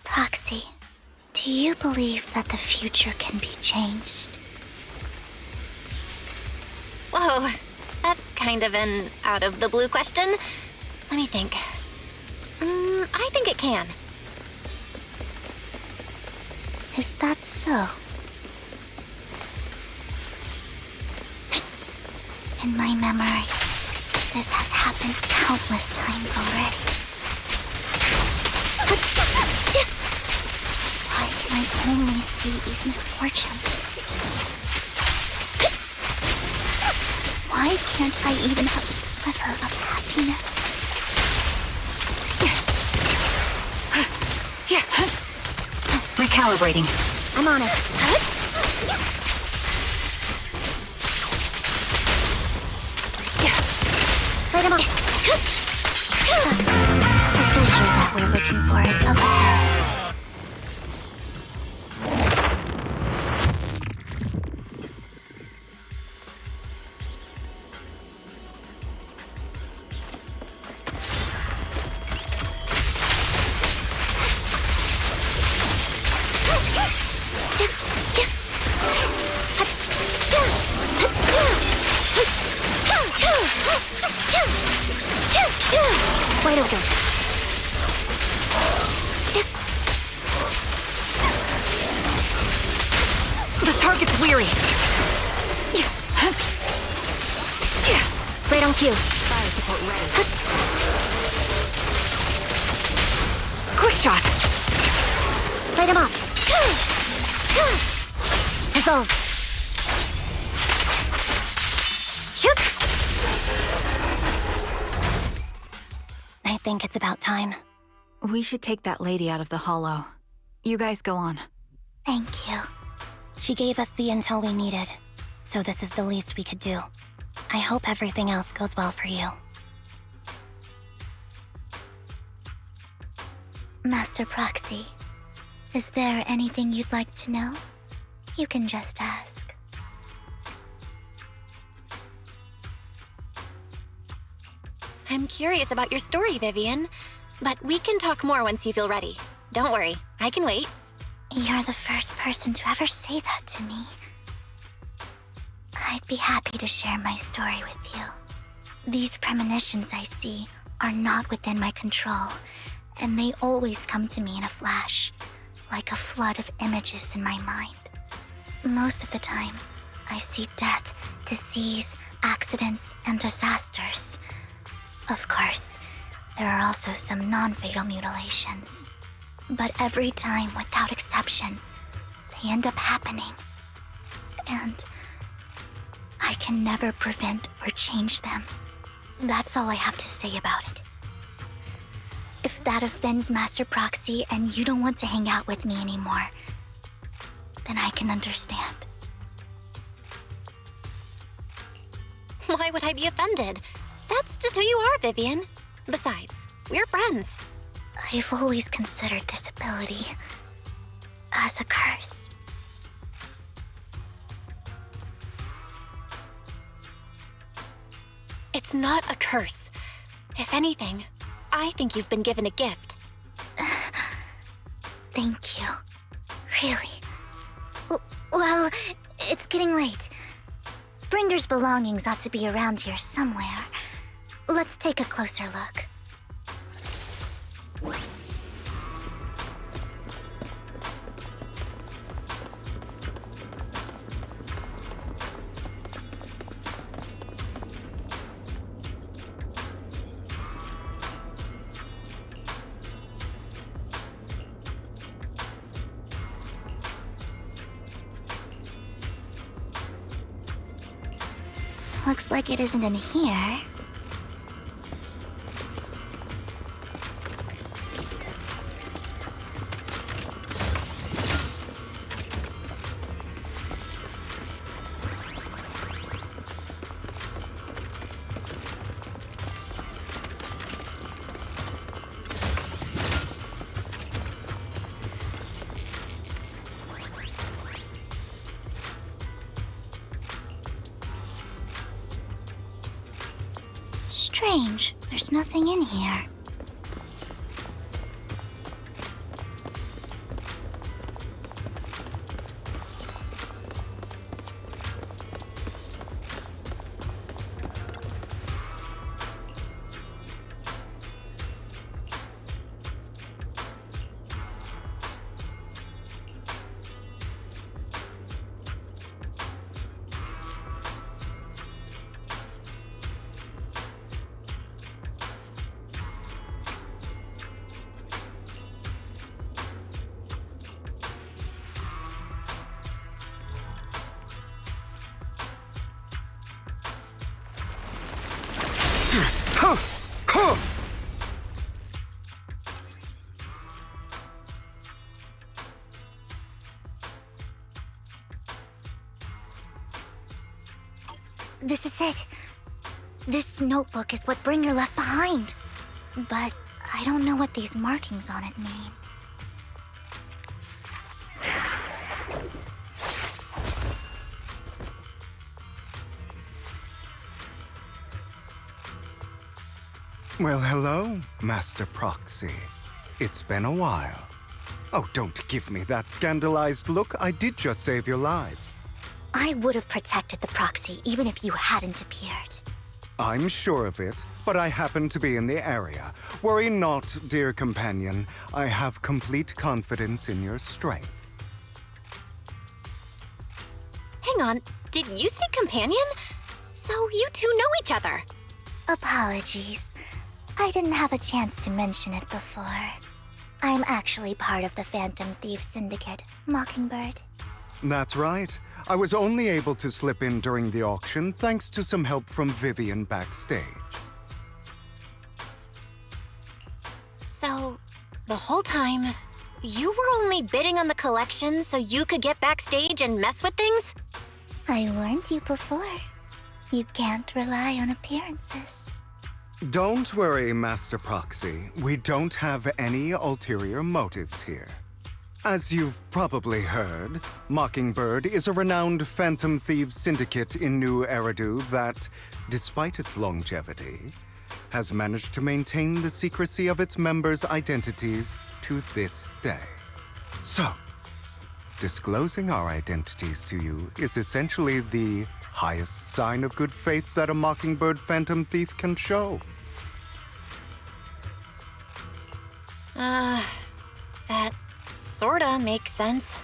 Proxy, do you believe that the future can be changed? Whoa, that's kind of an out-of-the-blue question. Let me think. I think it can. Is that so? In my memory, this has happened countless times already. Why can I only see these misfortunes? Why can't I even have a sliver of happiness? Recalibrating. I'm on it. Light him up. Proxy, the fissure that we're looking for is up ahead. Wide open. The target's weary. Right on cue. Fire support ready. Quick shot. Light him up. Dissolve. I think it's about time. We should take that lady out of the hollow. You guys go on. Thank you. She gave us the intel we needed, so this is the least we could do. I hope everything else goes well for you. Master Proxy, is there anything you'd like to know? You can just ask. I'm curious about your story, Vivian, but we can talk more once you feel ready. Don't worry, I can wait. You're the first person to ever say that to me. I'd be happy to share my story with you. These premonitions I see are not within my control, and they always come to me in a flash, like a flood of images in my mind. Most of the time, I see death, disease, accidents, and disasters. Of course, there are also some non-fatal mutilations. But every time, without exception, they end up happening. And I can never prevent or change them. That's all I have to say about it. If that offends Master Proxy and you don't want to hang out with me anymore, then I can understand. Why would I be offended? That's just who you are, Vivian. Besides, we're friends. I've always considered this ability as a curse. It's not a curse. If anything, I think you've been given a gift. Thank you. Really. Well, it's getting late. Bringer's belongings ought to be around here somewhere. Let's take a closer look. Looks like it isn't in here. Strange, there's nothing in here. This is it. This notebook is what Bringer left behind. But I don't know what these markings on it mean. Well, hello, Master Proxy. It's been a while. Oh, don't give me that scandalized look. I did just save your lives. I would have protected the Proxy even if you hadn't appeared. I'm sure of it, but I happen to be in the area. Worry not, dear companion. I have complete confidence in your strength. Hang on, did you say companion? So you two know each other. Apologies. I didn't have a chance to mention it before. I'm actually part of the Phantom Thief Syndicate, Mockingbird. That's right. I was only able to slip in during the auction thanks to some help from Vivian backstage. So, the whole time, you were only bidding on the collection so you could get backstage and mess with things? I warned you before. You can't rely on appearances. Don't worry, Master Proxy. We don't have any ulterior motives here. As you've probably heard, Mockingbird is a renowned Phantom Thieves syndicate in New Eridu that, despite its longevity, has managed to maintain the secrecy of its members' identities to this day. So, disclosing our identities to you is essentially the highest sign of good faith that a Mockingbird Phantom Thief can show. That sorta makes sense.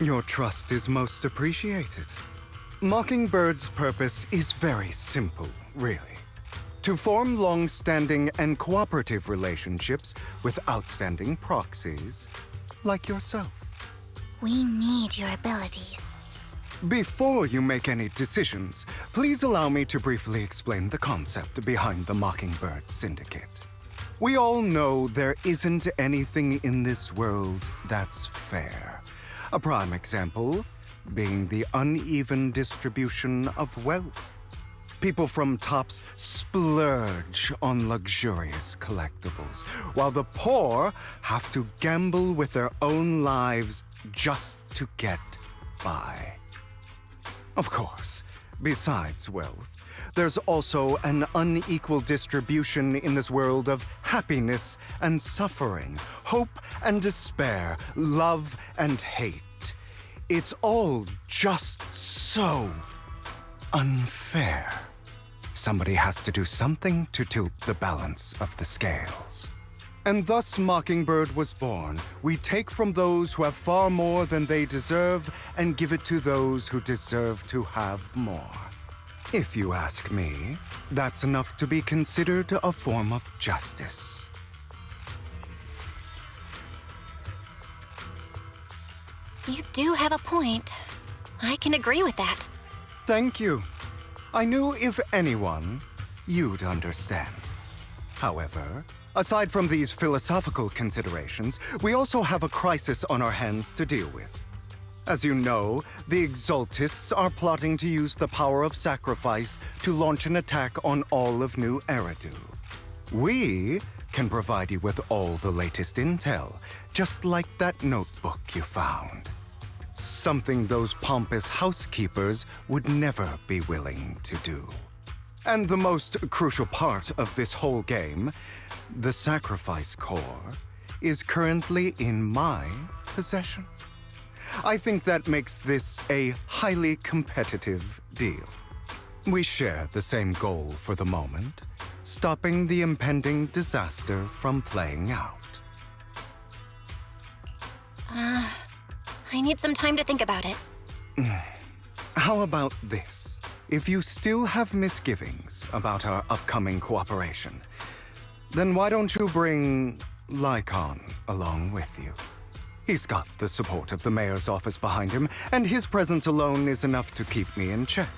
Your trust is most appreciated. Mockingbird's purpose is very simple, really. To form long-standing and cooperative relationships with outstanding proxies like yourself. We need your abilities. Before you make any decisions, please allow me to briefly explain the concept behind the Mockingbird Syndicate. We all know there isn't anything in this world that's fair. A prime example being the uneven distribution of wealth. People from tops splurge on luxurious collectibles, while the poor have to gamble with their own lives just to get by. Of course, besides wealth, there's also an unequal distribution in this world of happiness and suffering, hope and despair, love and hate. It's all just so unfair. Somebody has to do something to tilt the balance of the scales. And thus Mockingbird was born. We take from those who have far more than they deserve and give it to those who deserve to have more. If you ask me, that's enough to be considered a form of justice. You do have a point. I can agree with that. Thank you. I knew if anyone, you'd understand. However, aside from these philosophical considerations, we also have a crisis on our hands to deal with. As you know, the Exaltists are plotting to use the power of sacrifice to launch an attack on all of New Eridu. We can provide you with all the latest intel, just like that notebook you found. Something those pompous housekeepers would never be willing to do. And the most crucial part of this whole game, the sacrifice core, is currently in my possession. I think that makes this a highly competitive deal. We share the same goal for the moment, stopping the impending disaster from playing out. I need some time to think about it. How about this? If you still have misgivings about our upcoming cooperation, then why don't you bring Lycon along with you? He's got the support of the mayor's office behind him, and his presence alone is enough to keep me in check.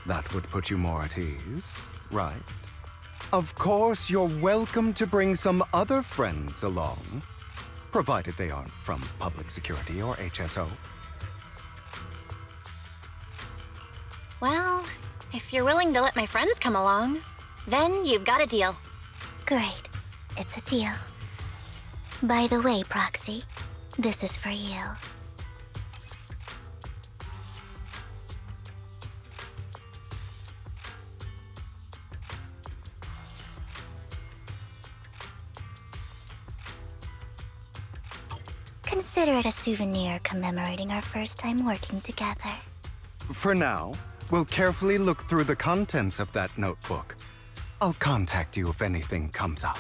That would put you more at ease, right? Of course, you're welcome to bring some other friends along, provided they aren't from public security or HSO. Well, if you're willing to let my friends come along, then you've got a deal. Great. It's a deal. By the way, Proxy, this is for you. Consider it a souvenir commemorating our first time working together. For now, we'll carefully look through the contents of that notebook. I'll contact you if anything comes up.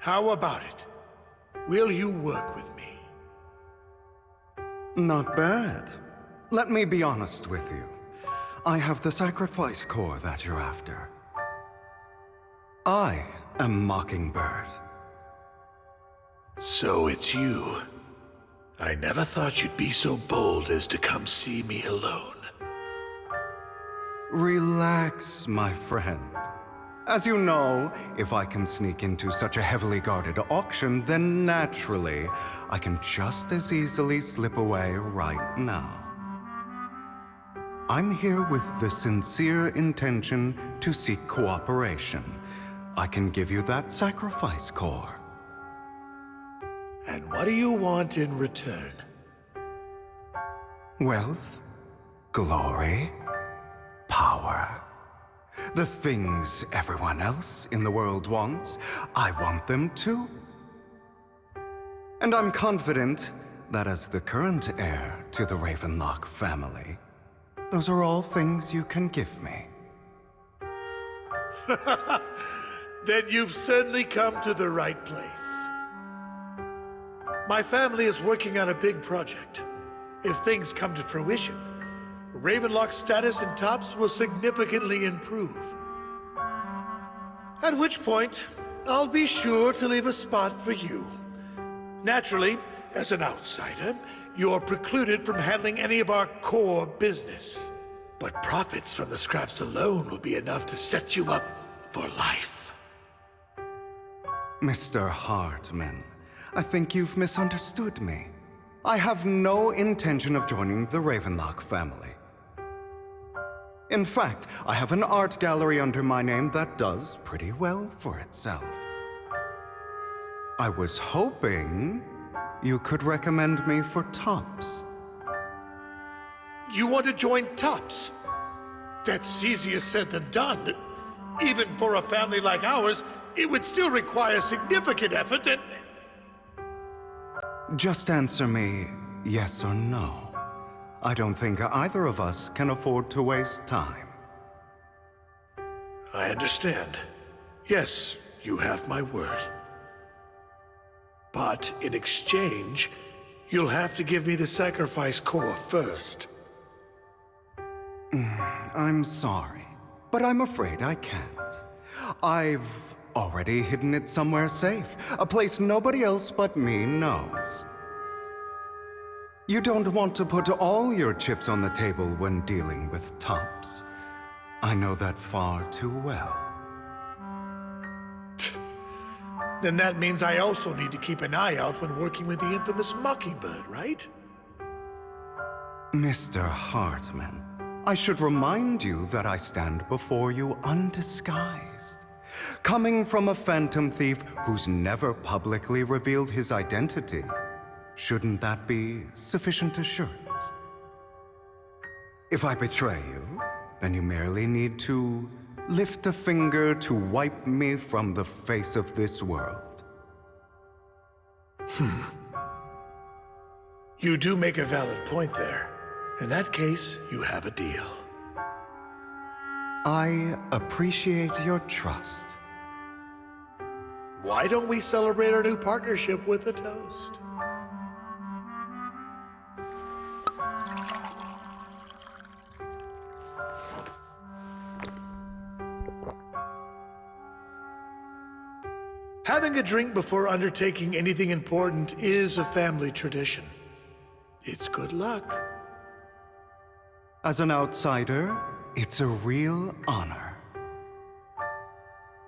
How about it? Will you work with me? Not bad. Let me be honest with you. I have the sacrifice core that you're after. I am Mockingbird. So it's you. I never thought you'd be so bold as to come see me alone. Relax, my friend. As you know, if I can sneak into such a heavily guarded auction, then naturally, I can just as easily slip away right now. I'm here with the sincere intention to seek cooperation. I can give you that sacrifice core. And what do you want in return? Wealth, glory, power. The things everyone else in the world wants, I want them too. And I'm confident that as the current heir to the Ravenlock family, those are all things you can give me. Then you've certainly come to the right place. My family is working on a big project. If things come to fruition, Ravenlock's status in Tops will significantly improve. At which point, I'll be sure to leave a spot for you. Naturally, as an outsider, you're precluded from handling any of our core business. But profits from the scraps alone will be enough to set you up for life. Mr. Hartman, I think you've misunderstood me. I have no intention of joining the Ravenlock family. In fact, I have an art gallery under my name that does pretty well for itself. I was hoping you could recommend me for Tops. You want to join Tops? That's easier said than done. Even for a family like ours, it would still require significant effort and... Just answer me yes or no. I don't think either of us can afford to waste time. I understand. Yes, you have my word. But in exchange, you'll have to give me the sacrifice core first. I'm sorry, but I'm afraid I can't. I've already hidden it somewhere safe, a place nobody else but me knows. You don't want to put all your chips on the table when dealing with Tops. I know that far too well. Then that means I also need to keep an eye out when working with the infamous Mockingbird, right? Mr. Hartman, I should remind you that I stand before you undisguised. Coming from a phantom thief who's never publicly revealed his identity, shouldn't that be sufficient assurance? If I betray you, then you merely need to lift a finger to wipe me from the face of this world. You do make a valid point there. In that case, you have a deal. I appreciate your trust. Why don't we celebrate our new partnership with a toast? Having a drink before undertaking anything important is a family tradition. It's good luck. As an outsider, it's a real honor.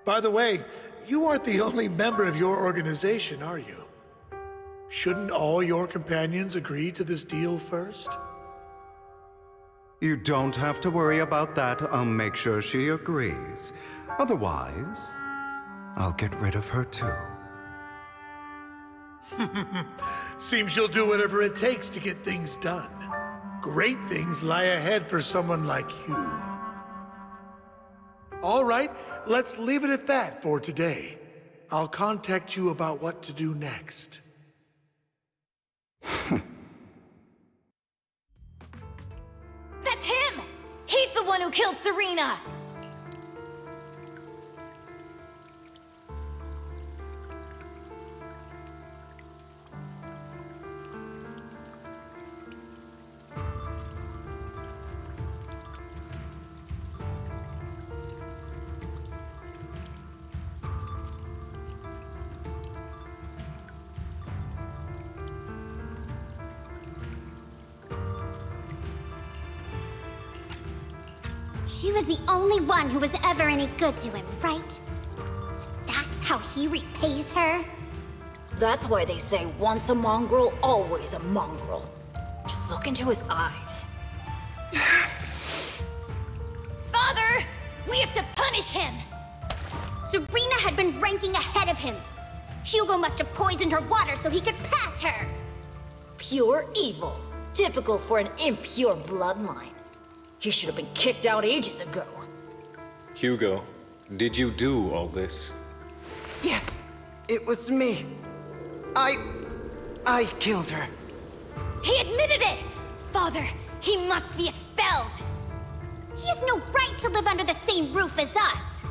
By the way, you aren't the only member of your organization, are you? Shouldn't all your companions agree to this deal first? You don't have to worry about that. I'll make sure she agrees. Otherwise, I'll get rid of her too. Seems you'll do whatever it takes to get things done. Great things lie ahead for someone like you. All right, let's leave it at that for today. I'll contact you about what to do next. That's him! He's the one who killed Serena! She was the only one who was ever any good to him, right? That's how he repays her? That's why they say once a mongrel, always a mongrel. Just look into his eyes. Father! We have to punish him! Serena had been ranking ahead of him. Hugo must have poisoned her water so he could pass her. Pure evil. Typical for an impure bloodline. He should have been kicked out ages ago. Hugo, did you do all this? Yes, it was me. I killed her. He admitted it! Father, he must be expelled! He has no right to live under the same roof as us!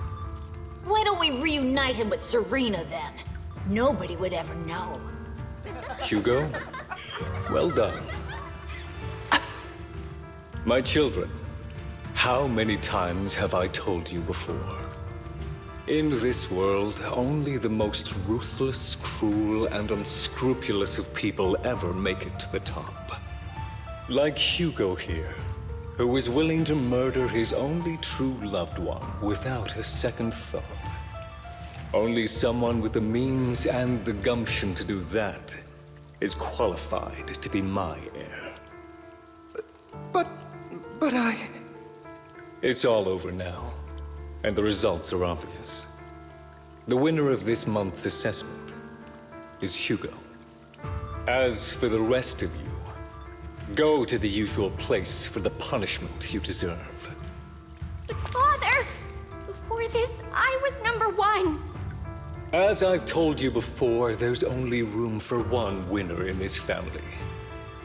Why don't we reunite him with Serena then? Nobody would ever know. Hugo, well done. My children, how many times have I told you before? In this world, only the most ruthless, cruel, and unscrupulous of people ever make it to the top. Like Hugo here, who was willing to murder his only true loved one without a second thought. Only someone with the means and the gumption to do that is qualified to be my heir. But I... It's all over now, and the results are obvious. The winner of this month's assessment is Hugo. As for the rest of you, go to the usual place for the punishment you deserve. But Father, before this, I was #1. As I've told you before, there's only room for one winner in this family.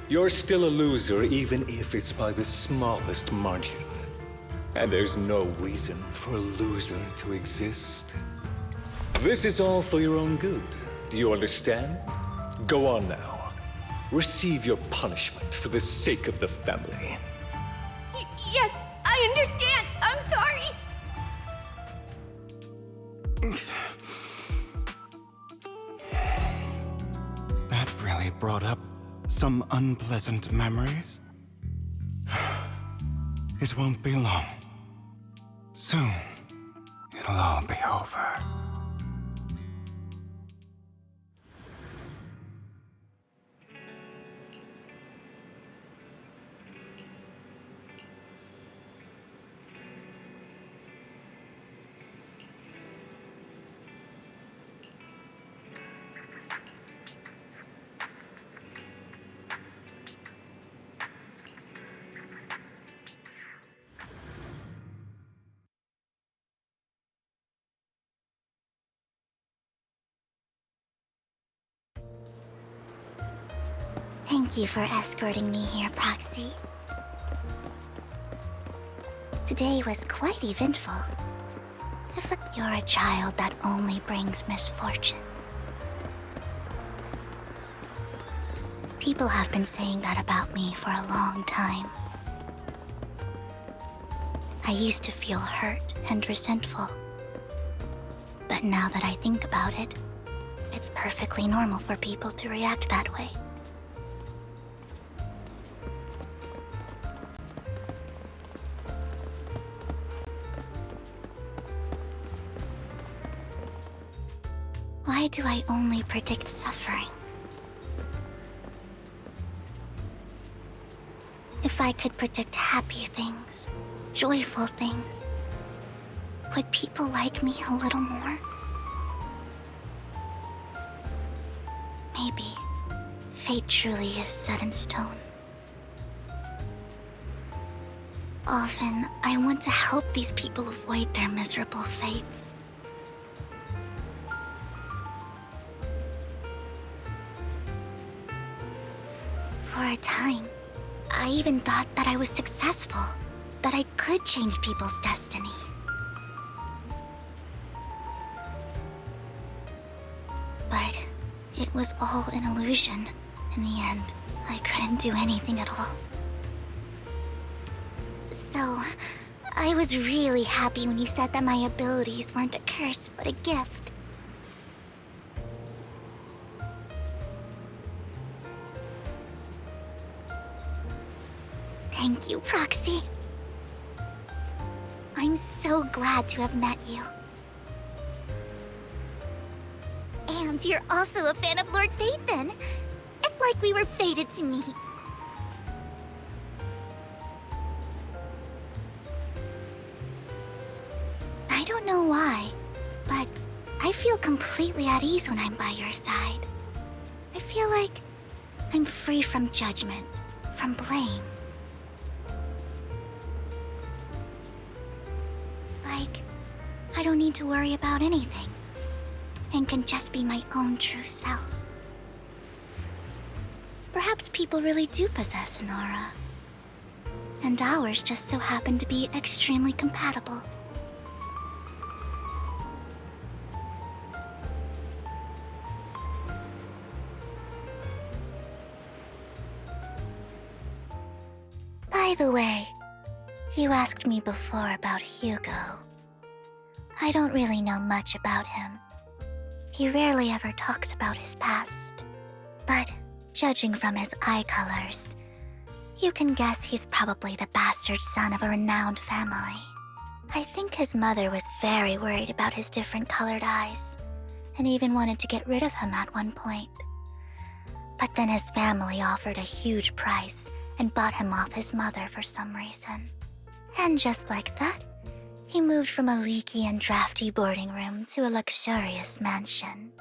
You're still a loser, even if it's by the smallest margin. And there's no reason for a loser to exist. This is all for your own good. Do you understand? Go on now. Receive your punishment for the sake of the family. Yes, I understand. I'm sorry. That really brought up some unpleasant memories. It won't be long. Soon, it'll all be over. Thank you for escorting me here, Proxy. Today was quite eventful. You're a child that only brings misfortune. People have been saying that about me for a long time. I used to feel hurt and resentful. But now that I think about it, it's perfectly normal for people to react that way. Why do I only predict suffering? If I could predict happy things, joyful things, would people like me a little more? Maybe fate truly is set in stone. Often, I want to help these people avoid their miserable fates. For a time, I even thought that I was successful, that I could change people's destiny. But it was all an illusion. In the end, I couldn't do anything at all. So, I was really happy when you said that my abilities weren't a curse, but a gift. Thank you, Proxy. I'm so glad to have met you. And you're also a fan of Lord Phaethon. It's like we were fated to meet. I don't know why, but I feel completely at ease when I'm by your side. I feel like I'm free from judgment, from blame. Like, I don't need to worry about anything, and can just be my own true self. Perhaps people really do possess an aura, and ours just so happen to be extremely compatible. By the way, you asked me before about Hugo. I don't really know much about him. He rarely ever talks about his past. But judging from his eye colors, you can guess he's probably the bastard son of a renowned family. I think his mother was very worried about his different colored eyes, and even wanted to get rid of him at one point. But then his family offered a huge price and bought him off his mother for some reason. And just like that, he moved from a leaky and drafty boarding room to a luxurious mansion.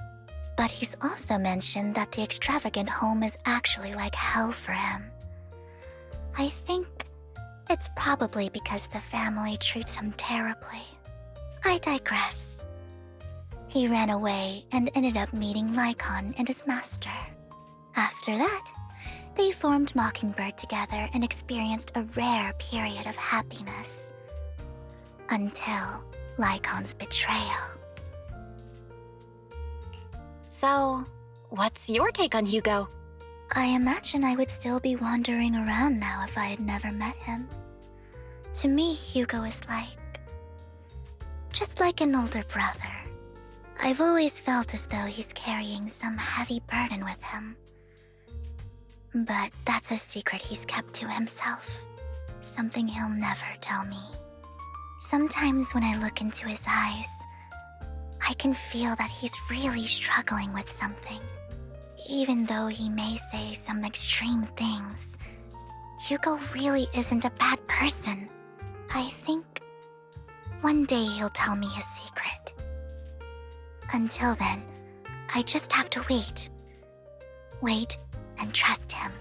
But he's also mentioned that the extravagant home is actually like hell for him. I think it's probably because the family treats him terribly. I digress. He ran away and ended up meeting Lycon and his master. After that, they formed Mockingbird together and experienced a rare period of happiness. Until Lycon's betrayal. So, what's your take on Hugo? I imagine I would still be wandering around now if I had never met him. To me, Hugo is just like an older brother. I've always felt as though he's carrying some heavy burden with him. But that's a secret he's kept to himself. Something he'll never tell me. Sometimes when I look into his eyes, I can feel that he's really struggling with something. Even though he may say some extreme things, Hugo really isn't a bad person. I think one day he'll tell me his secret. Until then, I just have to wait. Wait and trust him.